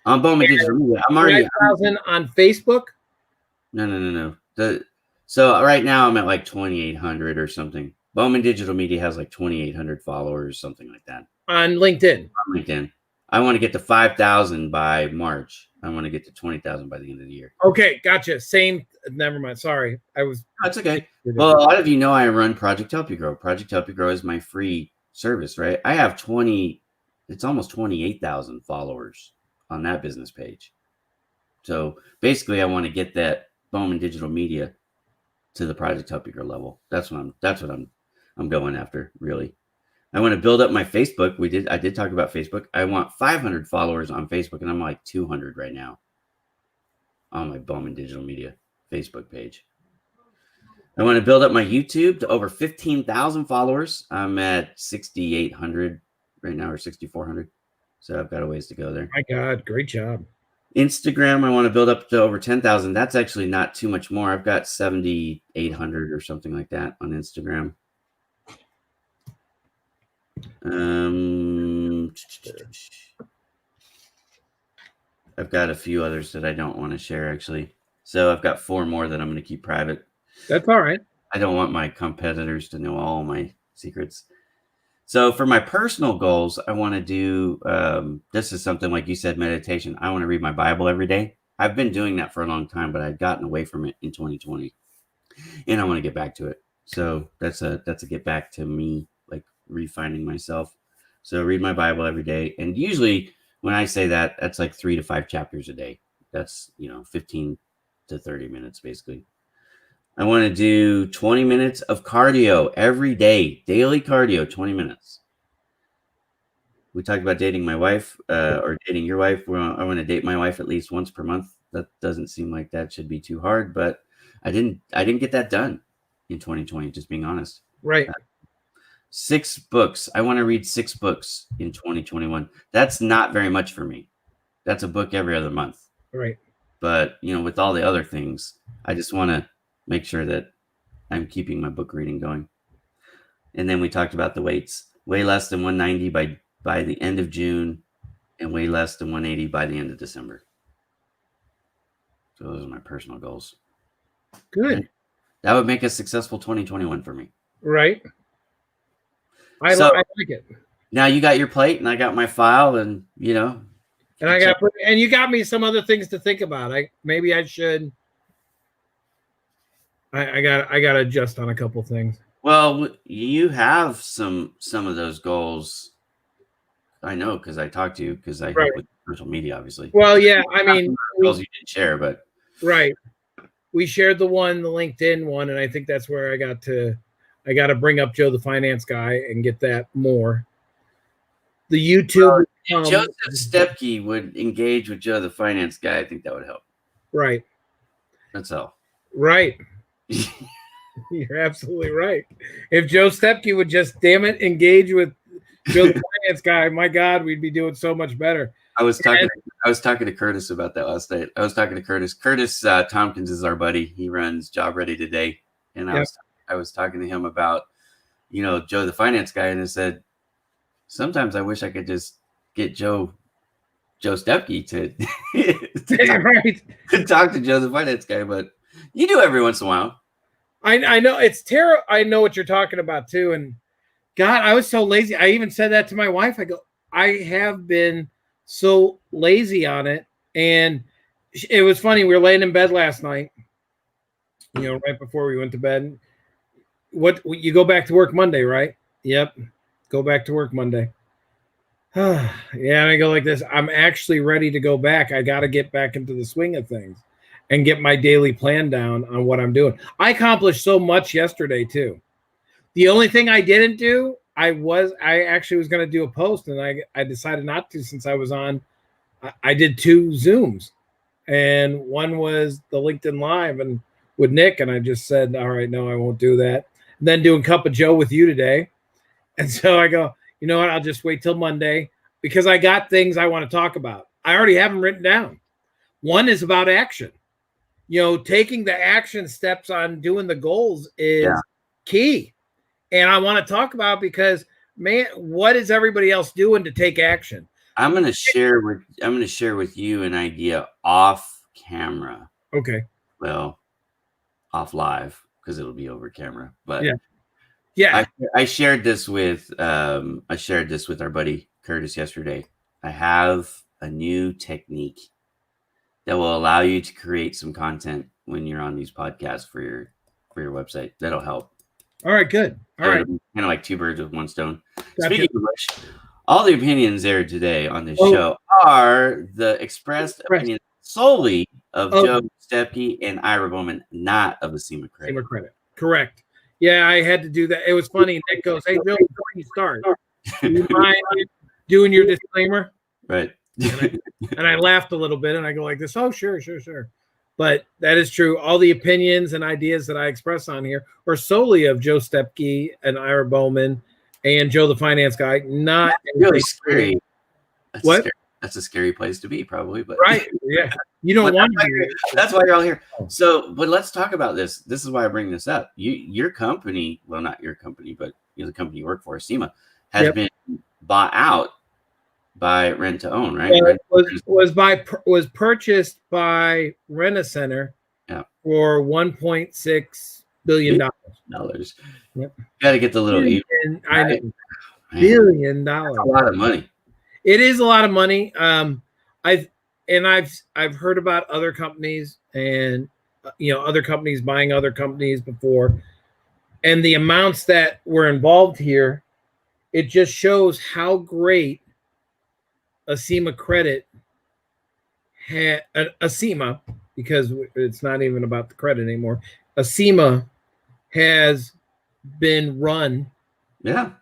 On Bowman Digital Media. I'm already 5,000 on Facebook? No. So right now I'm at like 2,800 or something. Bowman Digital Media has like 2,800 followers, something like that. On LinkedIn. On LinkedIn. I want to get to 5,000 by March. I want to get to 20,000 by the end of the year. Okay, gotcha. Same. Never mind. Sorry. That's okay. Well, a lot of I run Project Help You Grow. Project Help You Grow is my free service, right? I have it's almost 28,000 followers on that business page. So basically I want to get that Bowman Digital Media to the Project Help You Grow level. That's what I'm going after, really. I want to build up my Facebook. I did talk about Facebook. I want 500 followers on Facebook, and I'm like 200 right now on my Bowman Digital Media Facebook page. I want to build up my YouTube to over 15,000 followers. I'm at 6,800 right now, or 6,400. So I've got a ways to go there. My God, great job. Instagram, I want to build up to over 10,000. That's actually not too much more. I've got 7,800 or something like that on Instagram. I've got a few others that I don't want to share, actually. So I've got 4 more that I'm going to keep private. That's all right. I don't want my competitors to know all my secrets. So for my personal goals, I want to do, this is something like you said, meditation. I want to read my Bible every day. I've been doing that for a long time, but I've gotten away from it in 2020, and I want to get back to it. So that's a get back to me, like refining myself. So read my Bible every day. And usually when I say that, that's like 3 to 5 chapters a day. That's, 15 to to 30 minutes, basically. I want to do 20 minutes of cardio every day, daily cardio, 20 minutes. We talked about dating my wife or dating your wife. I want to date my wife at least once per month. That doesn't seem like that should be too hard, but I didn't get that done in 2020, just being honest. Right. 6 books. I want to read 6 books in 2021. That's not very much for me. That's a book every other month. Right. But, with all the other things, I just want to make sure that I'm keeping my book reading going. And then we talked about the weights. Weigh less than 190 by the end of June, and weigh less than 180 by the end of December. So those are my personal goals. Good. And that would make a successful 2021 for me. Right. I like it. Now you got your plate, and I got my file, and and you got me some other things to think about. Maybe I should. I got to adjust on a couple things. Well, you have some of those goals. I know because I talked to you because I help with social media, obviously. Well, yeah, I mean, goals you didn't share, but right. We shared the LinkedIn one, and I think that's where I got to bring up Joe the finance guy and get that more. The YouTube. Joseph Stepke would engage with Joe the finance guy. I think that would help. Right. That's all. Right. You're absolutely right. If Joe Stepke would just, damn it, engage with Joe the finance guy, my God, we'd be doing so much better. I was talking to Curtis about that last night. I was talking to Curtis. Curtis Tompkins is our buddy. He runs Job Ready Today, and I was talking to him about Joe the finance guy, and I said sometimes I wish I could just get Joe Stepke to talk to Joe the finance guy, but you do every once in a while. I know it's terrible. I know what you're talking about too, and God, I was so lazy. I even said that to my wife. I go, I have been so lazy on it. And it was funny. We were laying in bed last night, right before we went to bed. You go back to work Monday, right? Yep. Go back to work Monday. Yeah. And I go like this. I'm actually ready to go back. I got to get back into the swing of things and get my daily plan down on what I'm doing. I accomplished so much yesterday too. The only thing I didn't do, I actually was going to do a post, and I decided not to since I was on. I did 2 Zooms, and one was the LinkedIn Live and with Nick, and I just said, all right, no, I won't do that. And then doing Cup of Joe with you today. And so I go, you know what? I'll just wait till Monday because I got things I want to talk about. I already have them written down. One is about action. Taking the action steps on doing the goals is key. And I want to talk about because, man, what is everybody else doing to take action? I'm going to share with you an idea off camera. Okay. Well, off live because it'll be over camera. But yeah. I shared this with our buddy Curtis yesterday. I have a new technique that will allow you to create some content when you're on these podcasts for your website. That'll help. All right, good. All right. Kind of like 2 birds with 1 stone. Gotcha. Speaking of which, all the opinions aired today on this show are the expressed opinions solely of Joe Stepke and Ira Bowman, not of the SEMA Credit. SEMA Credit. Correct. Yeah, I had to do that. It was funny. Nick goes, hey, Bill, before you start, do you mind doing your disclaimer? Right. And I laughed a little bit, and I go like this, oh, sure. But that is true. All the opinions and ideas that I express on here are solely of Joe Stepke and Ira Bowman and Joe the finance guy. Not really scary. That's a scary place to be, probably. But right, yeah. You don't want to be. That's why you're all here. So, but let's talk about this. This is why I bring this up. Your company, well, not your company, but the company you work for, SEMA, has been bought out by Rent to Own, right? Was purchased by Rent-A-Center for $1.6 billion. Yep. Got to get the little $1 billion. That's a lot of money. It is a lot of money. I've heard about other companies and other companies buying other companies before, and the amounts that were involved here, it just shows how great a SEMA credit a SEMA because it's not even about the credit anymore. Acima has been run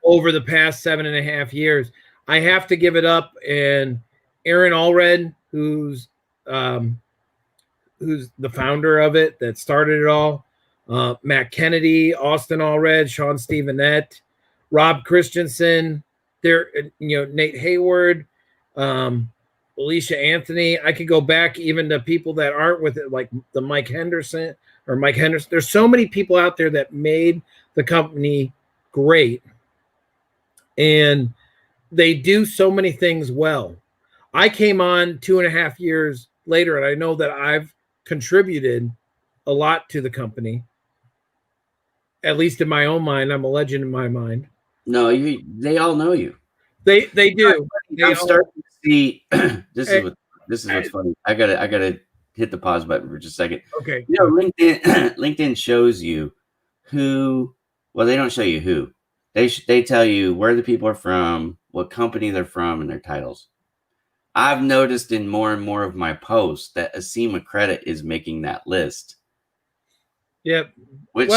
over the past 7.5 years. I have to give it up. And Aaron Allred, who's the founder of it, that started it all, Matt Kennedy, Austin Allred, Sean Stevenette, Rob Christensen, Nate Hayward, Alicia Anthony. I could go back even to people that aren't with it, like the Mike Henderson. There's so many people out there that made the company great, and they do so many things well. I came on 2.5 years later, and I know that I've contributed a lot to the company. At least in my own mind, I'm a legend in my mind. No, they all know you. They do. I'm starting to see. This is what's funny. I gotta hit the pause button for just a second. Okay. LinkedIn shows you who. Well, they don't show you who. They tell you where the people are from, what company they're from, and their titles. I've noticed in more and more of my posts that Acima Credit is making that list. Yep. Which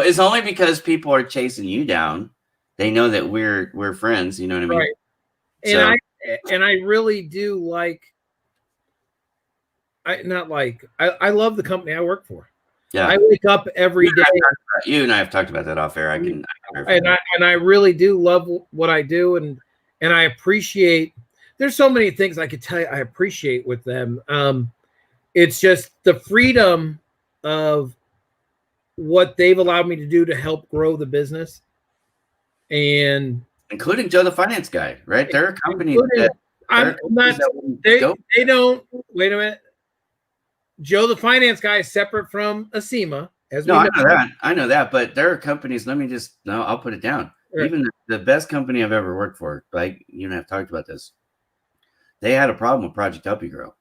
is only because people are chasing you down. They know that we're friends. You know what I mean? Right. And I really do like. I love the company I work for. Yeah. I wake up every day. You and I have talked about that off air. I really do love what I do, and I appreciate. There's so many things I could tell you I appreciate with them. It's just the freedom of what they've allowed me to do to help grow the business, and including Joe the finance guy, right? They're a company they don't wait a minute. Joe the finance guy is separate from Acima. I know that, but there are companies. I'll put it down. Right. Even the best company I've ever worked for, like you and I have talked about this. They had a problem with Project Help You Grow.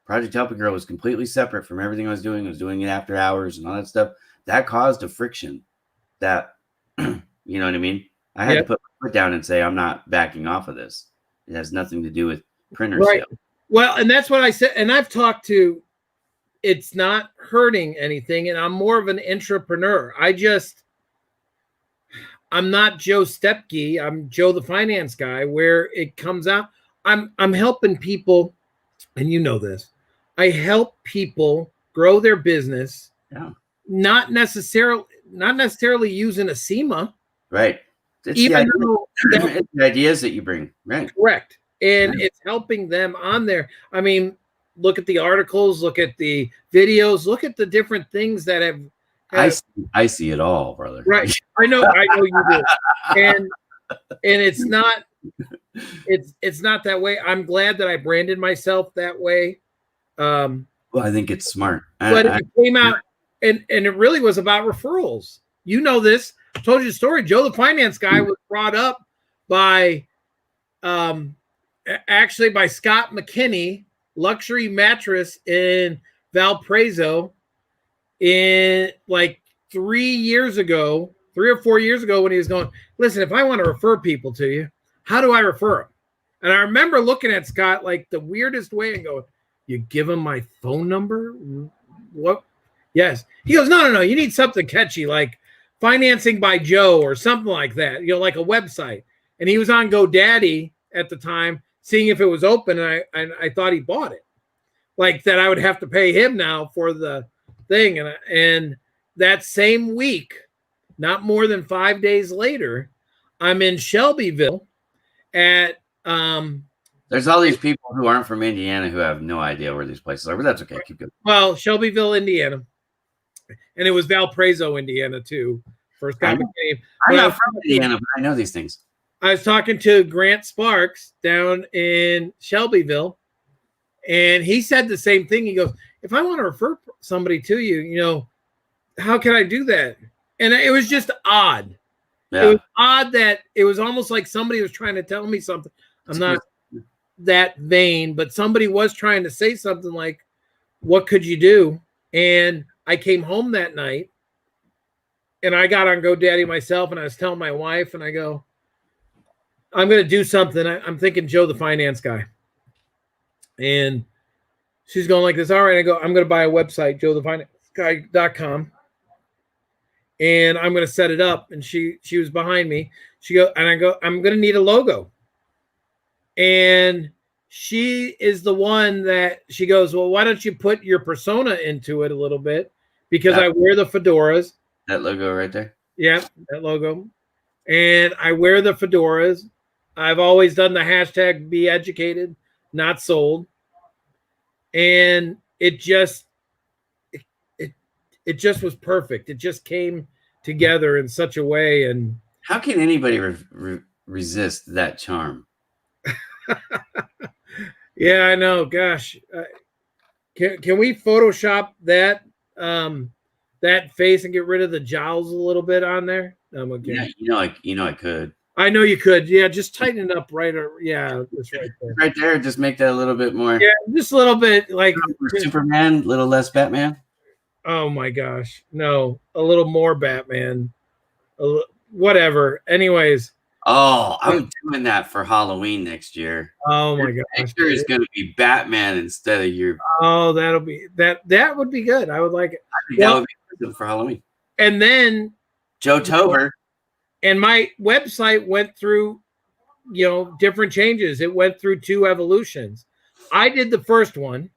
Project Help You Grow was completely separate from everything I was doing. I was doing it after hours and all that stuff. That caused a friction that, you know what I mean? I had to put my foot down and say, I'm not backing off of this. It has nothing to do with printer sale. Well, and that's what I said. And I've talked to, it's not hurting anything. And I'm more of an entrepreneur. I'm not Joe Stepke. I'm Joe the finance guy, where it comes out. I'm helping people, and you know this. I help people grow their business. Yeah. Not necessarily using Acima. Right. It's the ideas that you bring. Right. Correct. And it's helping them on there. I mean, look at the articles, look at the videos, look at the different things that have. I see it all, brother. Right. I know you do. And it's not that way. I'm glad that I branded myself that way. Well, I think it's smart. But it came out, and it really was about referrals. You know this. I told you the story. Joe the finance guy was brought up by Scott McKinney, luxury mattress in Valparaiso, in like 3 or 4 years ago, when he was going, listen, if I want to refer people to you, how do I refer them? And I remember looking at Scott like the weirdest way and going, you give him my phone number? What? Yes. He goes, no. You need something catchy like Financing by Joe or something like that, like a website. And he was on GoDaddy at the time, seeing if it was open. And I thought he bought it, like that I would have to pay him now for the thing. And that same week, not more than 5 days later, I'm in Shelbyville at there's all these people who aren't from Indiana who have no idea where these places are, but that's okay. Keep going. Well, Shelbyville, Indiana. And it was Valparaiso, Indiana, too. First time it came. I'm not from Indiana, but I know these things. I was talking to Grant Sparks down in Shelbyville, and he said the same thing. He goes, if I want to refer somebody to you, how can I do that? And it was just odd. Yeah. It was odd that it was almost like somebody was trying to tell me something. I'm not that vain, but somebody was trying to say something like, what could you do? And I came home that night, and I got on GoDaddy myself, and I was telling my wife, and I go, I'm going to do something. I'm thinking Joe the finance guy. And she's going like this. All right, I go, I'm going to buy a website, joethefinanceguy.com, and I'm going to set it up. And she was behind me. She go, and I go, I'm going to need a logo. And she is the one that she goes, well, why don't you put your persona into it a little bit? Because I wear the fedoras. That logo right there. Yeah, that logo. And I wear the fedoras. I've always done the hashtag be educated, not sold. And it just was perfect. It just came together in such a way. And how can anybody resist that charm? Yeah, I know. Gosh, can we Photoshop that that face and get rid of the jowls a little bit on there? Yeah, I could. I know you could. Yeah, just tighten it up right. Yeah, just right there. Right there, just make that a little bit more. Yeah, just a little bit like Superman, a little less Batman. Oh my gosh, no, a little more Batman. Whatever. Anyways. Oh, I'm doing that for Halloween next year. Oh my gosh. Next year is going to be Batman instead of you. Oh, that'll be that would be good. I would like it. I think that would be good for Halloween. And then Joe Tober. And my website went through, different changes. It went through 2 evolutions. I did the first one,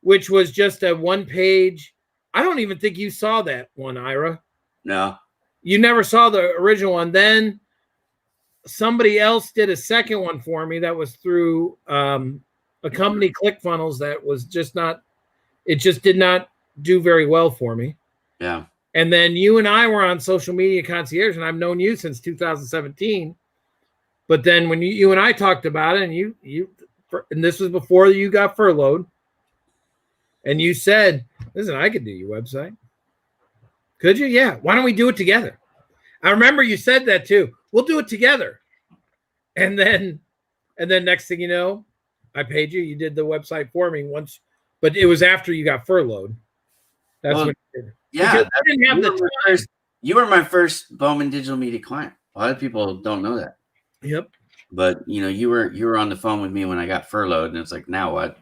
which was just a 1-page. I don't even think you saw that one, Ira. No. You never saw the original one. Then somebody else did a second one for me that was through a company, ClickFunnels, that was just not, it just did not do very well for me. Yeah. And then you and I were on Social Media Concierge, and I've known you since 2017. But then when you and I talked about it, and this was before you got furloughed, and you said, listen, I could do your website. Could you? Yeah. Why don't we do it together? I remember you said that too. We'll do it together. And then next thing you know, I paid you. You did the website for me once, but it was after you got furloughed. That's what you did. Yeah. I didn't have the time. You were my first Bowman digital media client. A lot of people don't know that. Yep. But you were on the phone with me when I got furloughed, and it's like, now what?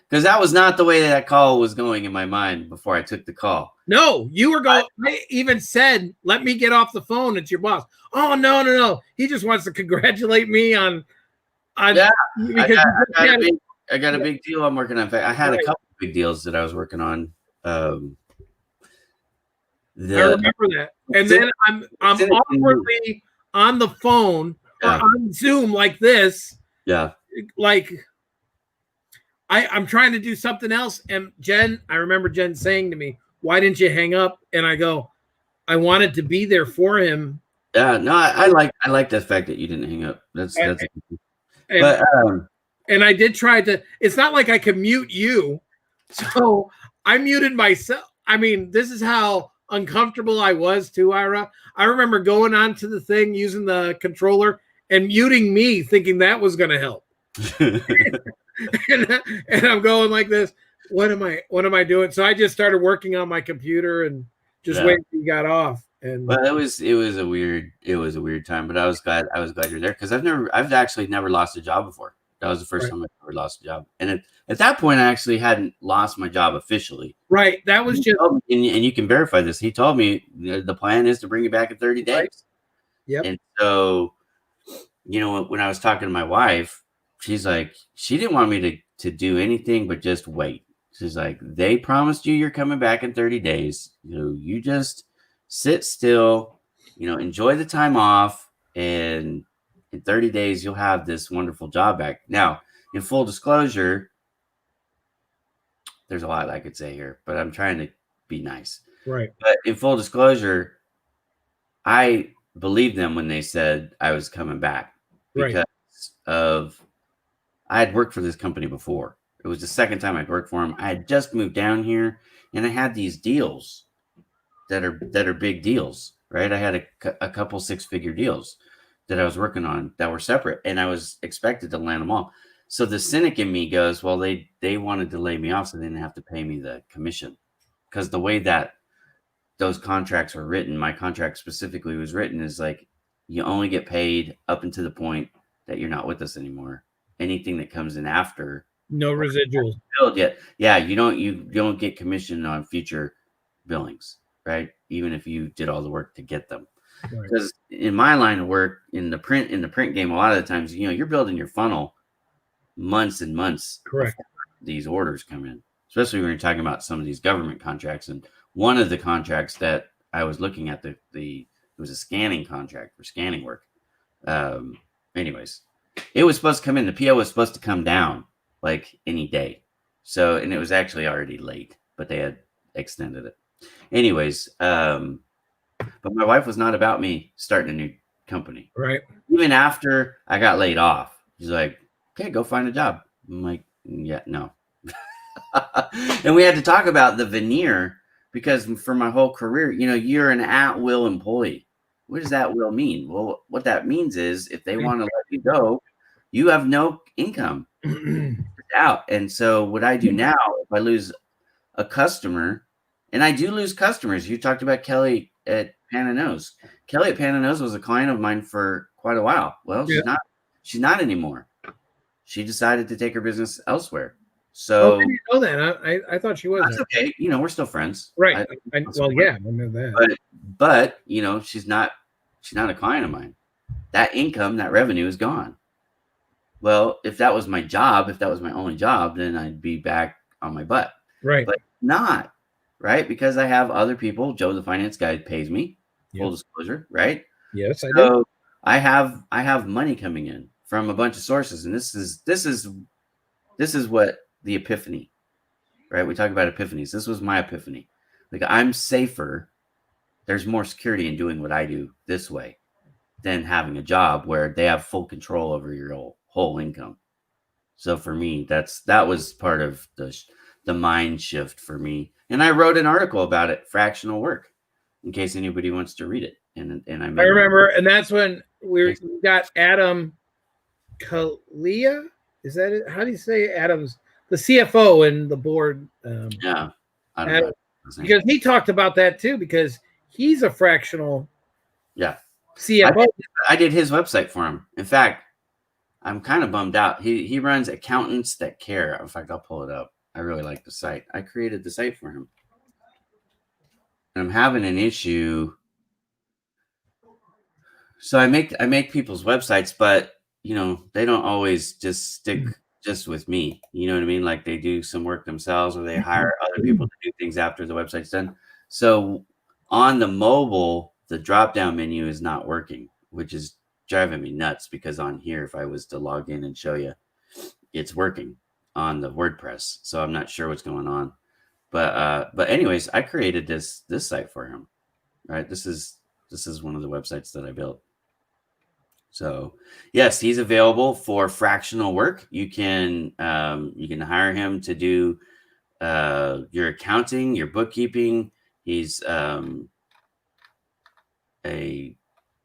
Because that was not the way that call was going in my mind before I took the call. No, you were going. I even said, "Let me get off the phone." It's your boss. Oh no! He just wants to congratulate me on. Yeah, I got a big deal I'm working on. I had a couple of big deals that I was working on. I remember that. And then I'm awkwardly on the phone or on Zoom like this. Yeah. Like I'm trying to do something else. And I remember Jen saying to me, why didn't you hang up? And I go, I wanted to be there for him. Yeah, no, I like the fact that you didn't hang up. And I did try to, it's not like I can mute you. So I muted myself. I mean, this is how uncomfortable I was too, Ira. I remember going onto the thing using the controller and muting me, thinking that was going to help. and I'm going like this. What am I doing? So I just started working on my computer and just waiting till you got off. And well, it was a weird time, but I was glad you're there because I've actually never lost a job before. That was the first time I ever lost a job. And at that point, I actually hadn't lost my job officially. Right. That was just and you can verify this. He told me the plan is to bring you back in 30 days. Right. Yep. And so, when I was talking to my wife, she's like, she didn't want me to do anything but just wait. She's like, they promised you're coming back in 30 days. You just sit still, enjoy the time off, and in 30 days, you'll have this wonderful job back. Now, in full disclosure, there's a lot I could say here, but I'm trying to be nice. Right. But in full disclosure, I believed them when they said I was coming back because I had worked for this company before. It was the second time I'd worked for them. I had just moved down here, and I had these deals that are big deals, right? I had a couple 6-figure deals that I was working on that were separate, and I was expected to land them all. So the cynic in me goes, well, they wanted to lay me off so they didn't have to pay me the commission. Because the way that those contracts were written, my contract specifically was written is like, you only get paid up until the point that you're not with us anymore. Anything that comes in after No residuals. Billed yet. Yeah, you don't get commission on future billings, right? Even if you did all the work to get them. Right. Because in my line of work, in the print game, a lot of the times, you're building your funnel months and months Correct. before these orders come in, especially when you're talking about some of these government contracts. And one of the contracts that I was looking at, it was a scanning contract for scanning work. Anyways, it was supposed to come in. The PO was supposed to come down like any day. So, and it was actually already late, but they had extended it. Anyways, but my wife was not about me starting a new company. Right. Even after I got laid off, she's like, okay, go find a job. I'm like, yeah, no. And we had to talk about the veneer because for my whole career, you're an at-will employee. What does that will mean? Well, what that means is if they want to let you go, you have no income out. And so what I do now, if I lose a customer, and I do lose customers. You talked about Kelly at Panano's. Kelly at Panano's was a client of mine for quite a while. Well, she's not anymore. She decided to take her business elsewhere. So I didn't know that. I thought she was. That's okay. We're still friends. Right. Well, yeah, I know that. But she's not a client of mine. That income, that revenue is gone. Well, if that was my job, if that was my only job, then I'd be back on my butt. Right. But not, right? Because I have other people. Joe, the finance guy, pays me. Full disclosure, right? Yes, I do. I have money coming in from a bunch of sources, and this is what the epiphany, right? We talk about epiphanies. This was my epiphany. Like, I'm safer. There's more security in doing what I do this way than having a job where they have full control over your whole income. So for me, that was part of the mind shift for me. And I wrote an article about it, fractional work, in case anybody wants to read it. And I remember, and that's when we got Adam Kalia. Is that it? How do you say Adam's the CFO and the board? Yeah, I don't know. Because he talked about that too, because he's a fractional. Yeah, CFO. I did his website for him. In fact, I'm kind of bummed out. He runs Accountants That Care. In fact, I'll pull it up. I really like the site. I created the site for him. And I'm having an issue. So I make people's websites, but they don't always just stick just with me. You know what I mean? Like, they do some work themselves, or they hire other people to do things after the website's done. So on the mobile, the drop-down menu is not working, which is driving me nuts, because on here, if I was to log in and show you, it's working on the WordPress. So I'm not sure what's going on. But anyways, I created this site for him. Right? This is one of the websites that I built. So yes, he's available for fractional work. You can hire him to do your accounting, your bookkeeping. He's a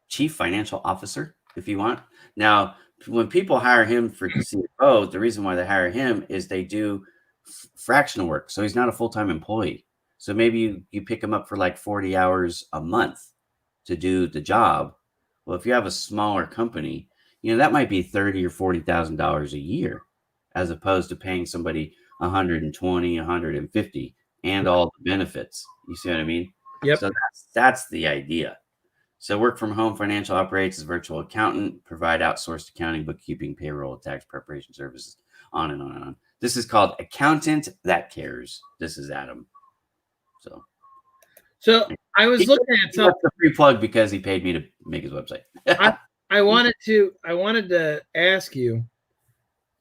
chief financial officer, if you want. Now, when people hire him for CFO, the reason why they hire him is they do fractional work. So he's not a full-time employee. So maybe you pick him up for like 40 hours a month to do the job. Well, if you have a smaller company, that might be $30,000 or $40,000 a year, as opposed to paying somebody $120,000, $150,000, and all the benefits. You see what I mean? Yep. So that's the idea. So work from home financial operates as virtual accountant, provide outsourced accounting, bookkeeping, payroll, tax preparation services, on and on and on. This is called Accountant That Cares. This is Adam. So I was looking at something. A free plug because he paid me to make his website. I wanted to ask you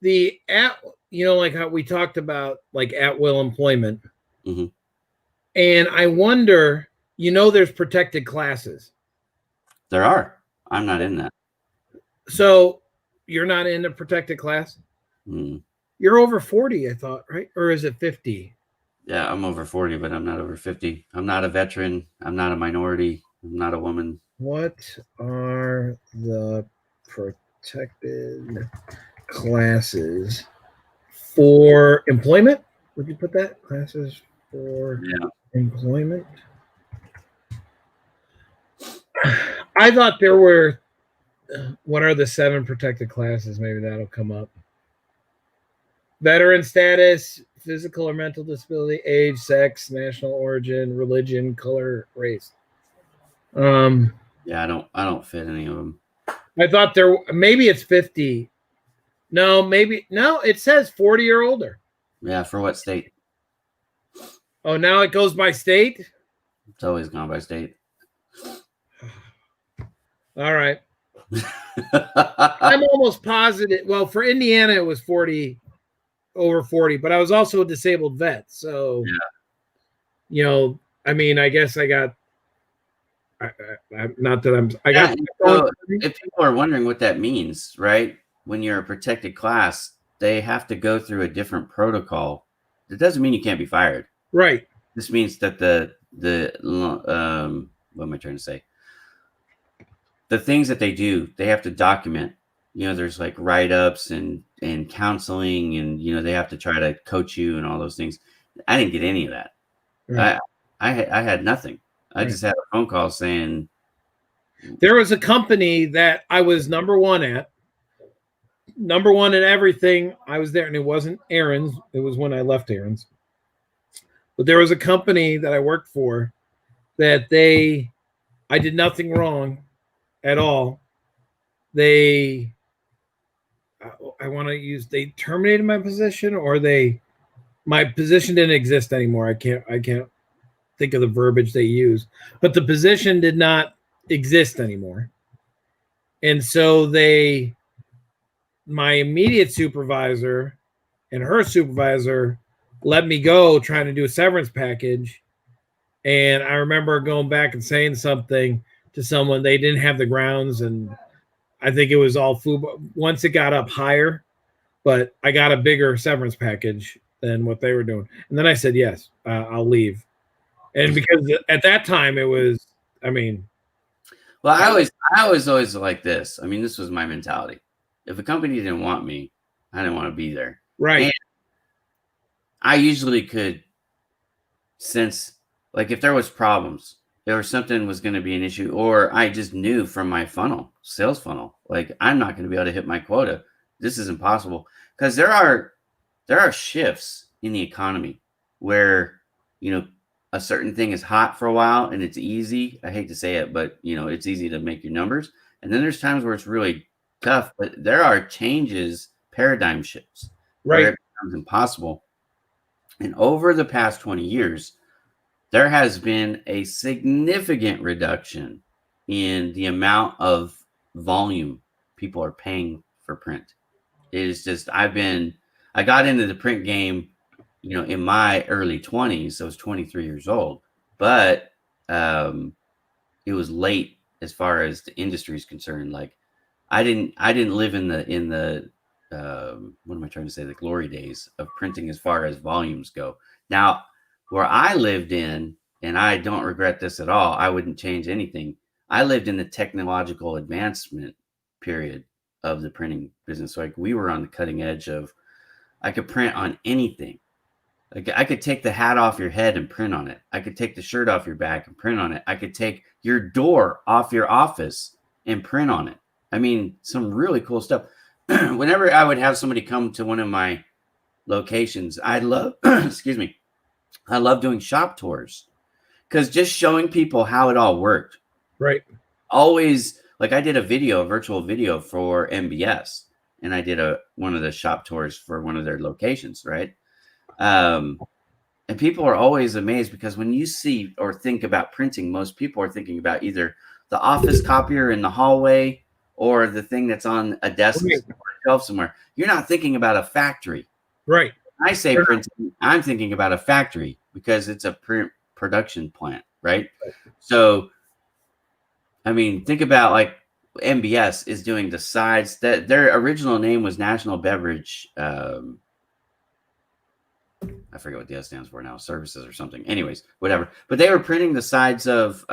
like how we talked about like at will employment. Mm-hmm. And I wonder, there's protected classes. There are. I'm not in that. So you're not in the protected class? Mm. You're over 40, I thought, right? Or is it 50? Yeah, I'm over 40, but I'm not over 50. I'm not a veteran. I'm not a minority. I'm not a woman. What are the protected classes for employment? Would you put that? Classes for employment? I thought there were, what are the 7 protected classes? Maybe that'll come up. veteran status, physical or mental disability, age, sex, national origin, religion, color, race. Yeah, I don't fit any of them. I thought there maybe it's 50. No, maybe no, it says 40 or older. Yeah, for what state? Oh, now it goes by state? It's always gone by state. All right. I'm almost positive. Well, for Indiana, it was 40, over 40, but I was also a disabled vet. So, I mean, I guess I got, not that I got. So if people are wondering what that means, right? When you're a protected class, they have to go through a different protocol. It doesn't mean you can't be fired. Right. This means that what am I trying to say? The things that they do, they have to document. There's like write-ups and counseling, and they have to try to coach you and all those things. I didn't get any of that. Right. I had nothing. I just had a phone call saying there was a company that I was number one in everything. I was there, and it wasn't Aaron's. It was when I left Aaron's. But there was a company that I worked for that I did nothing wrong at all. They terminated my position, or my position didn't exist anymore. I can't think of the verbiage they use, but the position did not exist anymore. And so my immediate supervisor and her supervisor let me go trying to do a severance package. And I remember going back and saying something to someone. They didn't have the grounds, and I think it was all food. Once it got up higher, but I got a bigger severance package than what they were doing. And then I said, yes, I'll leave. And because at that time it was, well, I was always like this. I mean, this was my mentality. If a company didn't want me, I didn't want to be there. Right. And I usually could sense, like, if there was problems, or something was going to be an issue, or I just knew from my sales funnel, like, I'm not going to be able to hit my quota. This is impossible. Because there are shifts in the economy where, a certain thing is hot for a while and it's easy. I hate to say it, but it's easy to make your numbers. And then there's times where it's really tough, but there are changes, paradigm shifts, right, where it becomes impossible. And over the past 20 years, there has been a significant reduction in the amount of volume people are paying for print. It is just, I got into the print game, in my early 20s. I was 23 years old, but it was late as far as the industry is concerned. Like, I didn't live in the what am I trying to say? The glory days of printing as far as volumes go. Now, where I lived in, and I don't regret this at all, I wouldn't change anything. I lived in the technological advancement period of the printing business. Like, we were on the cutting edge of, I could print on anything. Like, I could take the hat off your head and print on it. I could take the shirt off your back and print on it. I could take your door off your office and print on it. I mean, some really cool stuff. Whenever I would have somebody come to one of my locations, I love, excuse me, I love doing shop tours, because just showing people how it all worked. Right. Always, like, I did a virtual video for MBS, and I did one of the shop tours for one of their locations, right? And people are always amazed, because when you see or think about printing, most people are thinking about either the office copier in the hallway or the thing that's on a desk or a shelf somewhere. You're not thinking about a factory. Right. When I say printing, I'm thinking about a factory, because it's a print production plant, right? So, I mean, think about, like, MBS is doing the sides. That their original name was National Beverage. I forget what the S stands for now, services or something. Anyways, whatever. But they were printing the sides of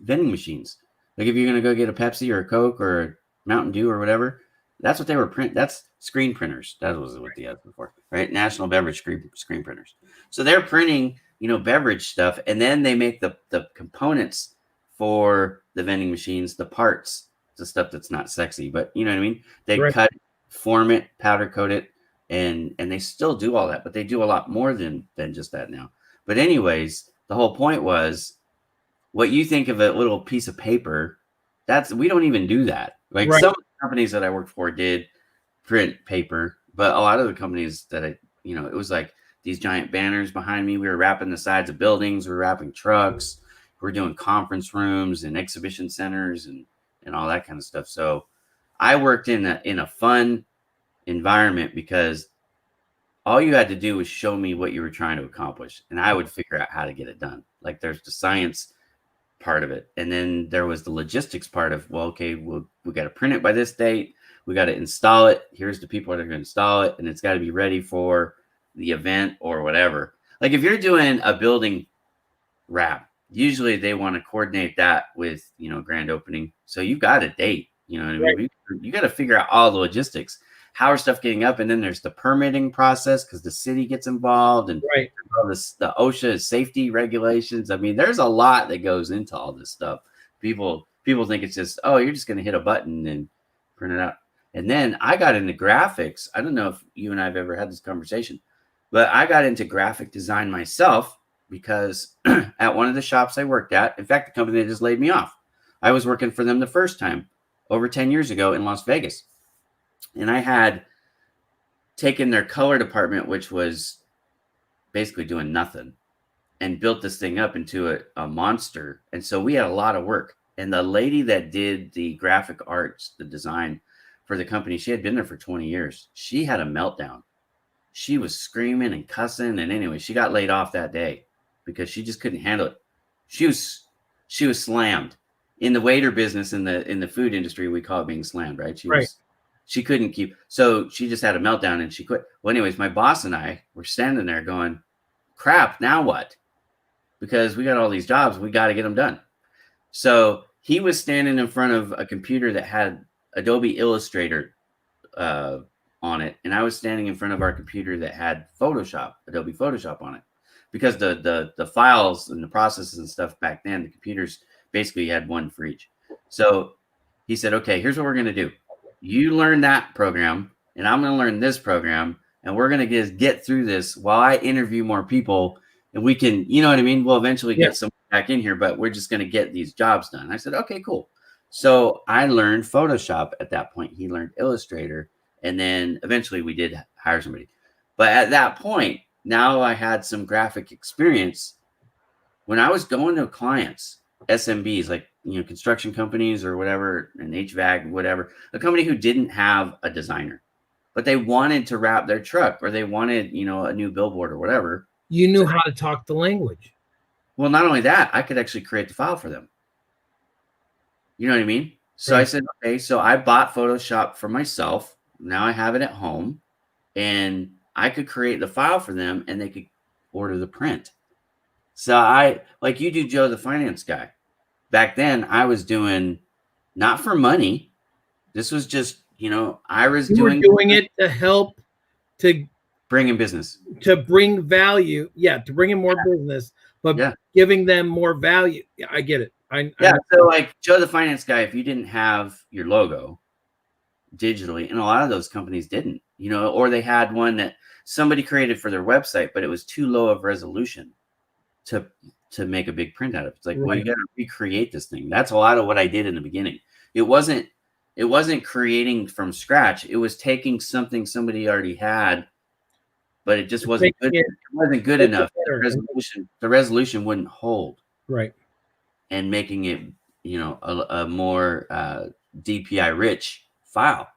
vending machines. Like, if you're going to go get a Pepsi or a Coke or a Mountain Dew or whatever, that's what they were print. That's screen printers. That was what the S was for, right? National Beverage screen printers. So they're printing, beverage stuff, and then they make the components for the vending machines, the parts, the stuff that's not sexy, but you know what I mean? They cut, form it, powder coat it, and they still do all that, but they do a lot more than just that now. But anyways, the whole point was, what you think of a little piece of paper, we don't even do that. Like Right. some companies that I worked for did print paper, but a lot of the companies that it was like these giant banners behind me. We were wrapping the sides of buildings, we were wrapping trucks, we're doing conference rooms and exhibition centers and all that kind of stuff. So I worked in a fun environment because all you had to do was show me what you were trying to accomplish, and I would figure out how to get it done. Like there's the science part of it, and then there was the logistics part of, well, okay, we got to print it by this date, we got to install it, here's the people that are going to install it, and it's got to be ready for the event or whatever. Like if you're doing a building wrap, usually they want to coordinate that with grand opening, so you've got a date, you know what I mean? You got to figure out all the logistics. How are stuff getting up? And then there's the permitting process because the city gets involved, and all this, the OSHA safety regulations. I mean, there's a lot that goes into all this stuff. People think it's just, oh, you're just going to hit a button and print it out. And then I got into graphics. I don't know if you and I have ever had this conversation, but I got into graphic design myself because at one of the shops I worked at, in fact, the company that just laid me off, I was working for them the first time over 10 years ago in Las Vegas. And I had taken their color department, which was basically doing nothing, and built this thing up into a monster. And so we had a lot of work. And the lady that did the graphic arts, the design for the company, she had been there for 20 years. She had a meltdown. She was screaming and cussing. And anyway, she got laid off that day because she just couldn't handle it. She was slammed. In the waiter business, in the food industry, we call it being slammed, right? She couldn't keep, so she just had a meltdown and she quit. Well, anyways, my boss and I were standing there going, crap, now what? Because we got all these jobs, we got to get them done. So he was standing in front of a computer that had Adobe Illustrator on it, and I was standing in front of our computer that had Adobe Photoshop on it. Because the files and the processes and stuff back then, the computers basically had one for each. So he said, okay, here's what we're going to do. You learn that program, and I'm going to learn this program, and we're going to get through this while I interview more people, and we can, you know what I mean? We'll eventually get someone back in here, but we're just going to get these jobs done. I said, okay, cool. So I learned Photoshop at that point. He learned Illustrator, and then eventually we did hire somebody. But at that point, now I had some graphic experience. When I was going to clients, SMBs, like, construction companies or whatever, and HVAC, whatever, a company who didn't have a designer, but they wanted to wrap their truck, or they wanted, a new billboard or whatever. You knew how to talk the language. Well, not only that, I could actually create the file for them. You know what I mean? So I said, okay, so I bought Photoshop for myself. Now I have it at home, and I could create the file for them, and they could order the print. So like you do, Joe, the finance guy. Back then, I was doing not for money. This was just, Ira's doing it to help, to bring in business, to bring value. Yeah, to bring in more business, but giving them more value. Yeah, I get it. So like Joe, the finance guy, if you didn't have your logo digitally, and a lot of those companies didn't, or they had one that somebody created for their website, but it was too low of resolution to make a big print out of it. It's like, well, you got to recreate this thing. That's a lot of what I did in the beginning. It wasn't creating from scratch. It was taking something somebody already had, but it just wasn't good. It wasn't good enough. The resolution wouldn't hold. Right. And making it, a more DPI rich file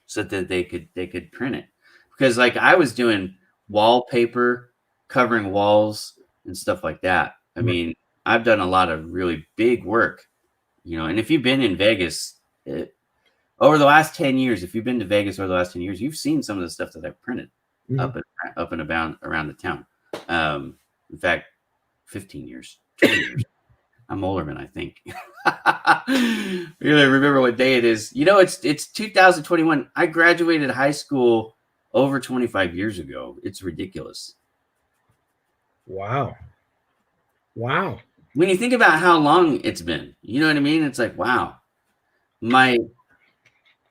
so that they could print it. Because like I was doing wallpaper, covering walls and stuff like that. I mean, I've done a lot of really big work, and if you've been in Vegas over the last 10 years, you've seen some of the stuff that I've printed up and around the town. In fact, 15 years, 20 years. I'm older than I think. I really remember what day it is. It's 2021. I graduated high school over 25 years ago. It's ridiculous. Wow. When you think about how long it's been, you know what I mean? It's like, wow.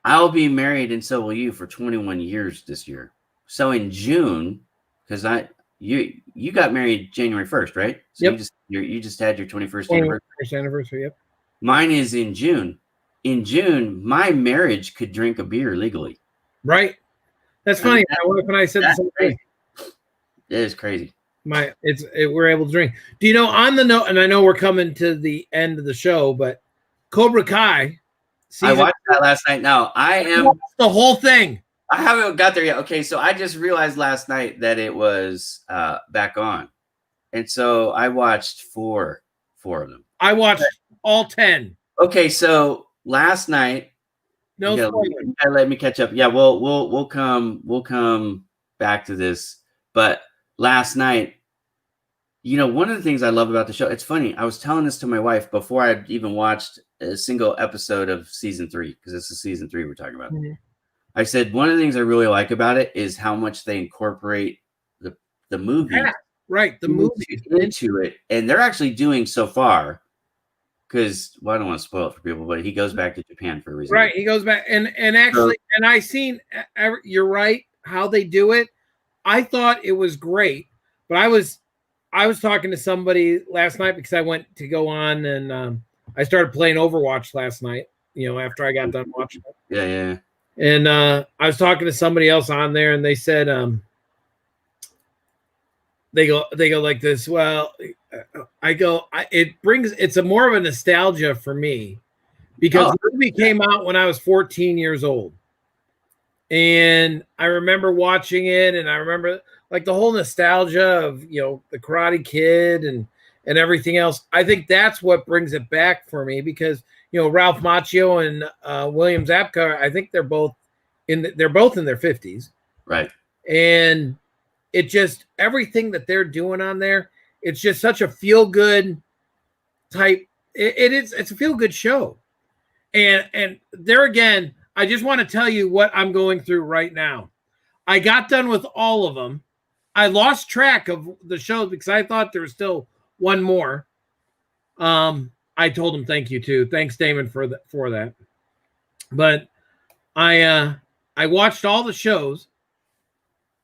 I'll be married, and so will you, for 21 years this year. So in June, because you got married January 1st, right? So Yep. you just had your 21st anniversary. 21st anniversary. Yep. Mine is in June. In June, my marriage could drink a beer legally. Right. That's funny. My wife and I said the same thing. It is crazy. We're able to drink. Do you know, on the note, and I know we're coming to the end of the show, but Cobra Kai. I watched that last night. Now I watched the whole thing. I haven't got there yet. Okay, so I just realized last night that it was back on, and so I watched four of them. I watched all 10. Okay, so last night. No spoilers. Let me catch up. Yeah, we'll come back to this. But last night, one of the things I love about the show, it's funny. I was telling this to my wife before I'd even watched a single episode of season 3, because this is season 3 we're talking about. Mm-hmm. I said one of the things I really like about it is how much they incorporate the movie, right? The movie into it, and they're actually doing so far. Because I don't want to spoil it for people, but he goes back to Japan for a reason. Right, he goes back, and actually, and I seen. You're right, how they do it. I thought it was great, but I was talking to somebody last night because I went to go on and I started playing Overwatch last night. After I got done watching it. Yeah. And I was talking to somebody else on there, and they said, they go like this. Well, it's a more of a nostalgia for me because the movie came out when I was 14 years old. And I remember watching it, and I remember like the whole nostalgia of, the Karate Kid and everything else. I think that's what brings it back for me because, Ralph Macchio and William Zabka, I think they're both in their 50s. Right. And it just, everything that they're doing on there, it's just such a feel-good type. It's a feel-good show. And there again, I just want to tell you what I'm going through right now. I got done with all of them. I lost track of the shows because I thought there was still one more. I told him thank you too. Thanks, Damon, for that. But I watched all the shows,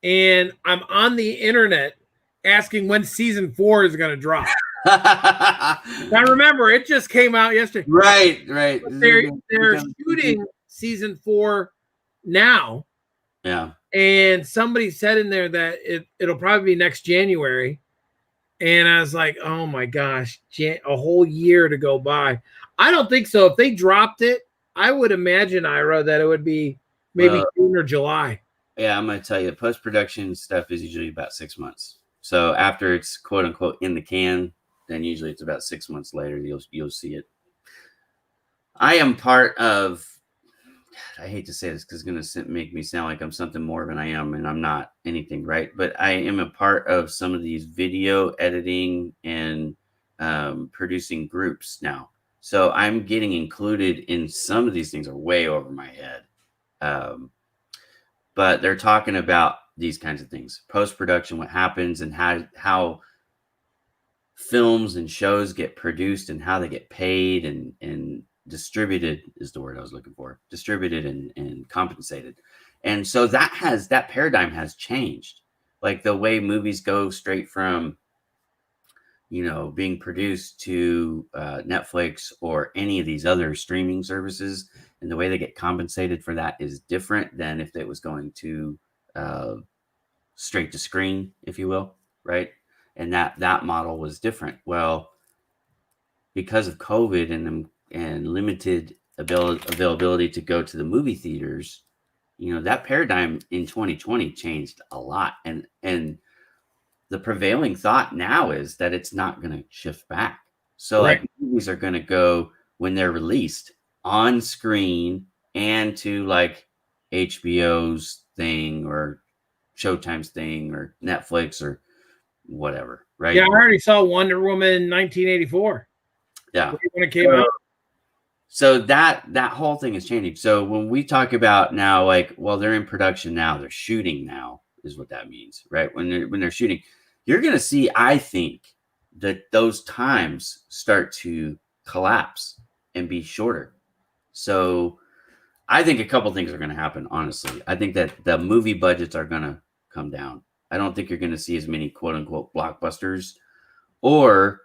and I'm on the internet asking when season 4 is going to drop. Now remember, it just came out yesterday. Right. They're shooting season 4 now. Yeah. And somebody said in there that it'll probably be next January. And I was like, oh my gosh, a whole year to go by. I don't think so. If they dropped it, I would imagine, Ira, that it would be maybe June or July. Yeah, I'm going to tell you, post-production stuff is usually about 6 months. So after it's quote unquote in the can, then usually it's about 6 months later you'll see it. I am part of, I hate to say this because it's going to make me sound like I'm something more than I am, and I'm not anything, right? But I am a part of some of these video editing and producing groups now. So I'm getting included in some of these things are way over my head. But they're talking about these kinds of things, post-production, what happens and how films and shows get produced and how they get paid and distributed is the word I was looking for. Distributed and compensated. And so that paradigm has changed. Like the way movies go straight from, being produced to Netflix or any of these other streaming services, and the way they get compensated for that is different than if it was going to straight to screen, if you will, right? And that model was different. Well, because of COVID and limited availability to go to the movie theaters, that paradigm in 2020 changed a lot. And the prevailing thought now is that it's not going to shift back. So right. Like movies are going to go when they're released on screen and to like HBO's thing or Showtime's thing or Netflix or whatever, right? Yeah, I already saw Wonder Woman 1984. Yeah. When it came out. So that whole thing is changing. So when we talk about now, like, well, they're in production now, they're shooting now, is what that means, right? When they're shooting, you're going to see, I think, that those times start to collapse and be shorter. So I think a couple things are going to happen, honestly. I think that the movie budgets are going to come down. I don't think you're going to see as many quote unquote blockbusters, or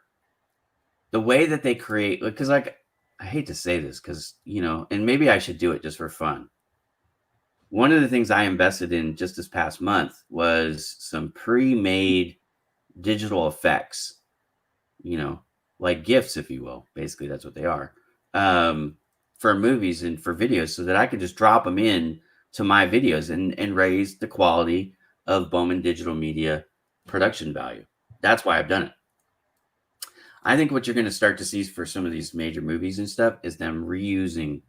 the way that they create, because like, I hate to say this because, and maybe I should do it just for fun. One of the things I invested in just this past month was some pre-made digital effects, like GIFs, if you will. Basically, that's what they are, for movies and for videos, so that I could just drop them in to my videos and raise the quality of Bowman digital media production value. That's why I've done it. I think what you're going to start to see for some of these major movies and stuff is them reusing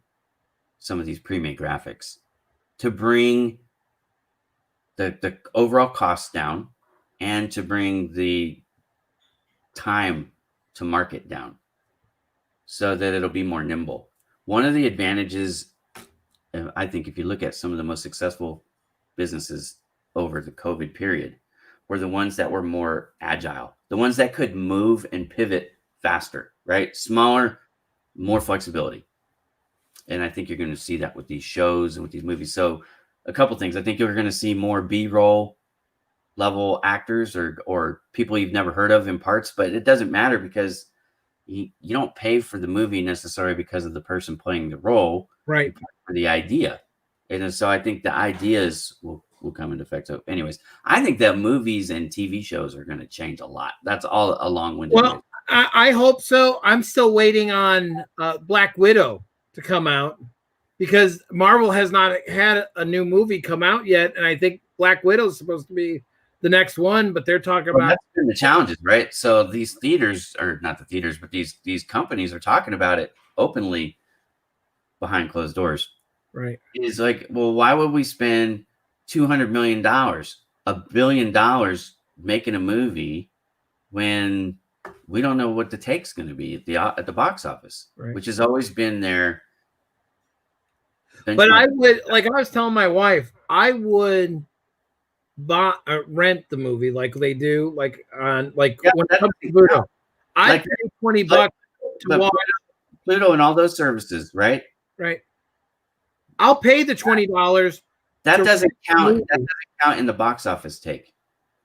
some of these pre-made graphics to bring the overall costs down and to bring the time to market down so that it'll be more nimble. One of the advantages, I think, if you look at some of the most successful businesses over the COVID period, were the ones that were more agile, the ones that could move and pivot faster, right? Smaller, more flexibility. And I think you're going to see that with these shows and with these movies. So a couple things. I think you're going to see more B-roll level actors or people you've never heard of in parts, but it doesn't matter because you don't pay for the movie necessarily because of the person playing the role, right? For the idea. And so I think the ideas will come into effect. So anyways, I think that movies and TV shows are going to change a lot. That's all a long-winded. Well, I hope so. I'm still waiting on Black Widow to come out because Marvel has not had a new movie come out yet. And I think Black Widow is supposed to be the next one, but they're talking about that's been the challenges, right? So these theaters, or not the theaters, but these companies are talking about it openly behind closed doors. Right. It's like, well, why would we spend $200 million, $1 billion making a movie when we don't know what the take's going to be at the box office, right, which has always been their benchmark. But I would, like I was telling my wife, I would rent the movie like they do, like on when it comes to Pluto. I pay $20 to watch Pluto and all those services, right? Right. I'll pay the $20. That doesn't count. That doesn't count in the box office take.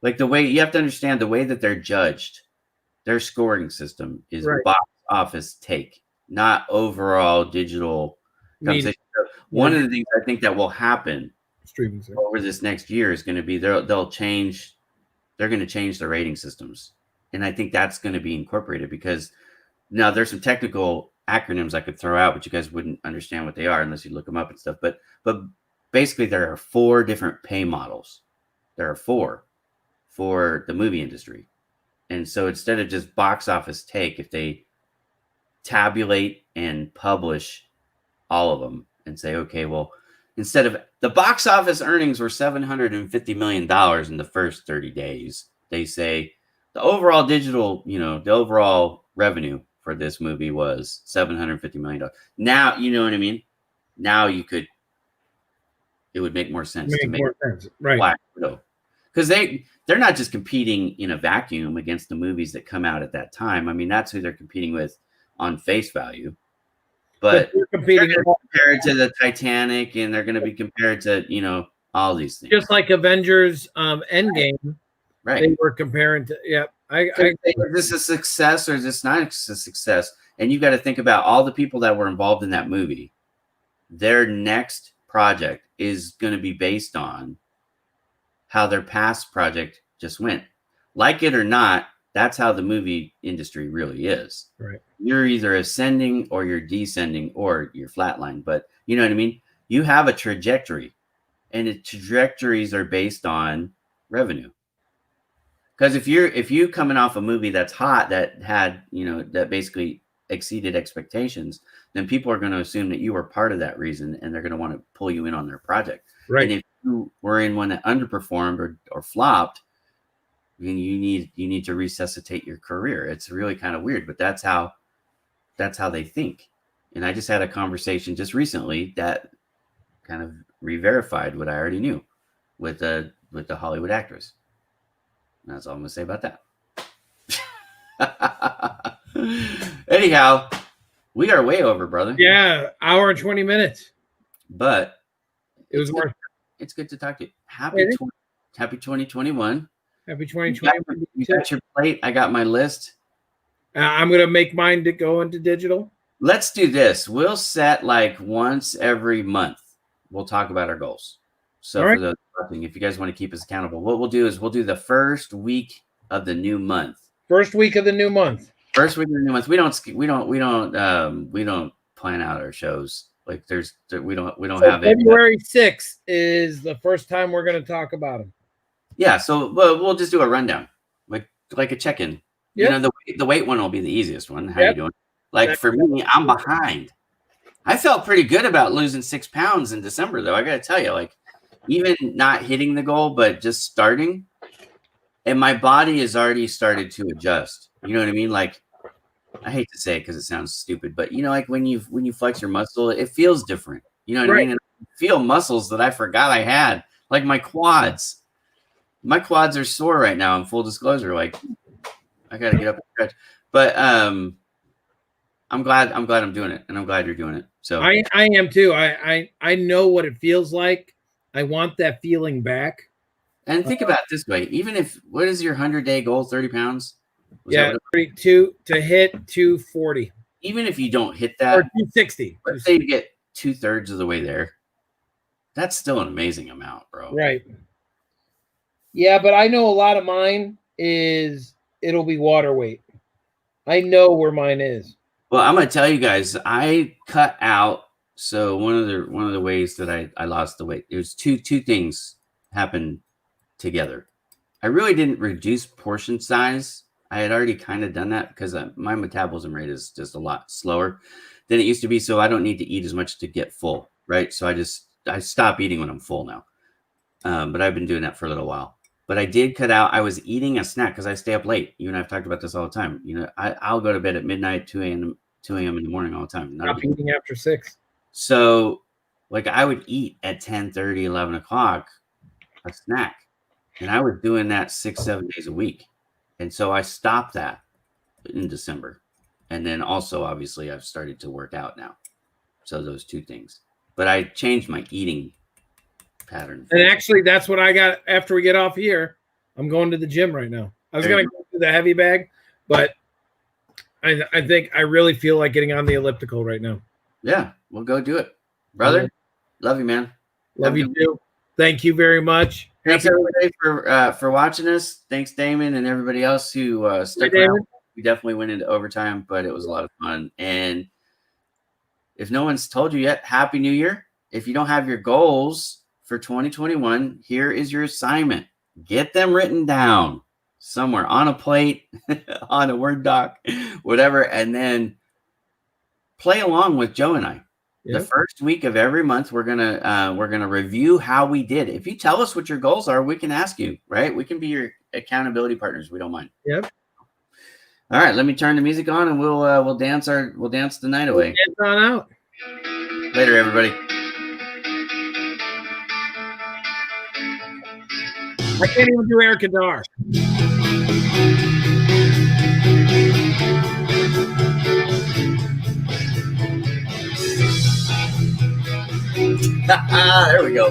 Like the way you have to understand the way that they're judged, their scoring system is box office take, not overall digital compensation. One of the things I think that will happen over this next year is going to be they're going to change the rating systems. And I think that's going to be incorporated because now there's some technical acronyms I could throw out, but you guys wouldn't understand what they are unless you look them up and stuff. But basically there are 4 different pay models. There are 4 for the movie industry. And so instead of just box office take, if they tabulate and publish all of them and say, okay, well, instead of the box office earnings were $750 million in the first 30 days, they say the overall digital, the overall revenue for this movie was $750 million. Now, you know what I mean? Now it would make more sense to make Black Widow. Because they're not just competing in a vacuum against the movies that come out at that time. I mean, that's who they're competing with on face value. But they're competing compared to the Titanic, and they're going to be compared to, all these things. Just like Avengers Endgame. Right. They were comparing to, is this a success or is this not a success? And you got to think about all the people that were involved in that movie. Their next project is going to be based on how their past project just went. Like it or not, that's how the movie industry really is. Right. You're either ascending or you're descending or you're flatline. But you know what I mean? You have a trajectory, and the trajectories are based on revenue. Because if you coming off a movie that's hot, that had, that basically exceeded expectations, then people are going to assume that you were part of that reason, and they're going to want to pull you in on their project. Right. And if you were in one that underperformed or flopped, then you need to resuscitate your career. It's really kind of weird, but that's how they think. And I just had a conversation just recently that kind of re-verified what I already knew with the Hollywood actress. And that's all I'm going to say about that. Anyhow, we are way over, brother. Yeah, hour and 20 minutes. But it was worth. It's good to talk to you. Happy Happy 2021. Happy 2021. You got your plate. I got my list. I'm going to make mine to go into digital. Let's do this. We'll set like once every month. We'll talk about our goals. So for those watching, if you guys want to keep us accountable, what we'll do is we'll do the first week of the new month. First week of the new month. First week of the new month. We don't plan out our shows. Like we don't have it. February 6th is the first time we're going to talk about them. Yeah, so we'll just do a rundown, like a check-in. Yep. You know, the weight one will be the easiest one. How you doing? Like for me, I'm behind. I felt pretty good about losing 6 pounds in December, though. I got to tell you, like even not hitting the goal, but just starting, and my body has already started to adjust. You know what I mean? Like I hate to say it because it sounds stupid, but you know, like when you flex your muscle, it feels different. You know what I mean? And I feel muscles that I forgot I had, like my quads. My quads are sore right now. In full disclosure, like I got to get up and stretch. But I'm glad I'm doing it, and I'm glad you're doing it. So I am too. I know what it feels like. I want that feeling back. And think about it this way: even if what is your 100-day goal? 30 pounds. Was 32 to hit 240. Even if you don't hit that, or 260. Let's say you get 2/3 of the way there. That's still an amazing amount, bro. Right. Yeah, but I know a lot of mine it'll be water weight. I know where mine is. Well, I'm gonna tell you guys, I cut out. So one of the ways that I lost the weight, there's two things happened together. I really didn't reduce portion size. I had already kind of done that because my metabolism rate is just a lot slower than it used to be. So I don't need to eat as much to get full, right? So I stop eating when I'm full now. But I've been doing that for a little while. But I did cut out. I was eating a snack because I stay up late. You and I've talked about this all the time. You know, I'll go to bed at midnight, 2 a.m. in the morning all the time. Not eating after 6. So, like, I would eat at 10:30, 11 o'clock a snack, and I was doing that 6-7 days a week. And so I stopped that in December, and then also obviously I've started to work out now. So those two things. But I changed my eating pattern. And actually, that's what I got after we get off here. I'm going to the gym right now. I was going to go to the heavy bag, but I think I really feel like getting on the elliptical right now. Yeah, we'll go do it. Brother, love you, man. Love you too. Thank you very much. Thanks everybody for watching us. Thanks, Damon, and everybody else who stuck around. We definitely went into overtime, but it was a lot of fun. And if no one's told you yet, Happy New Year. If you don't have your goals for 2021, here is your assignment. Get them written down somewhere on a plate, on a Word doc, whatever, and then play along with Joe and I. Yep. The first week of every month, we're gonna review how we did. If you tell us what your goals are, we can ask you, right? We can be your accountability partners. We don't mind. Yep. All right, let me turn the music on, and we'll dance the night away. Dance on out. Later, everybody. I can't even do air guitar. There we go.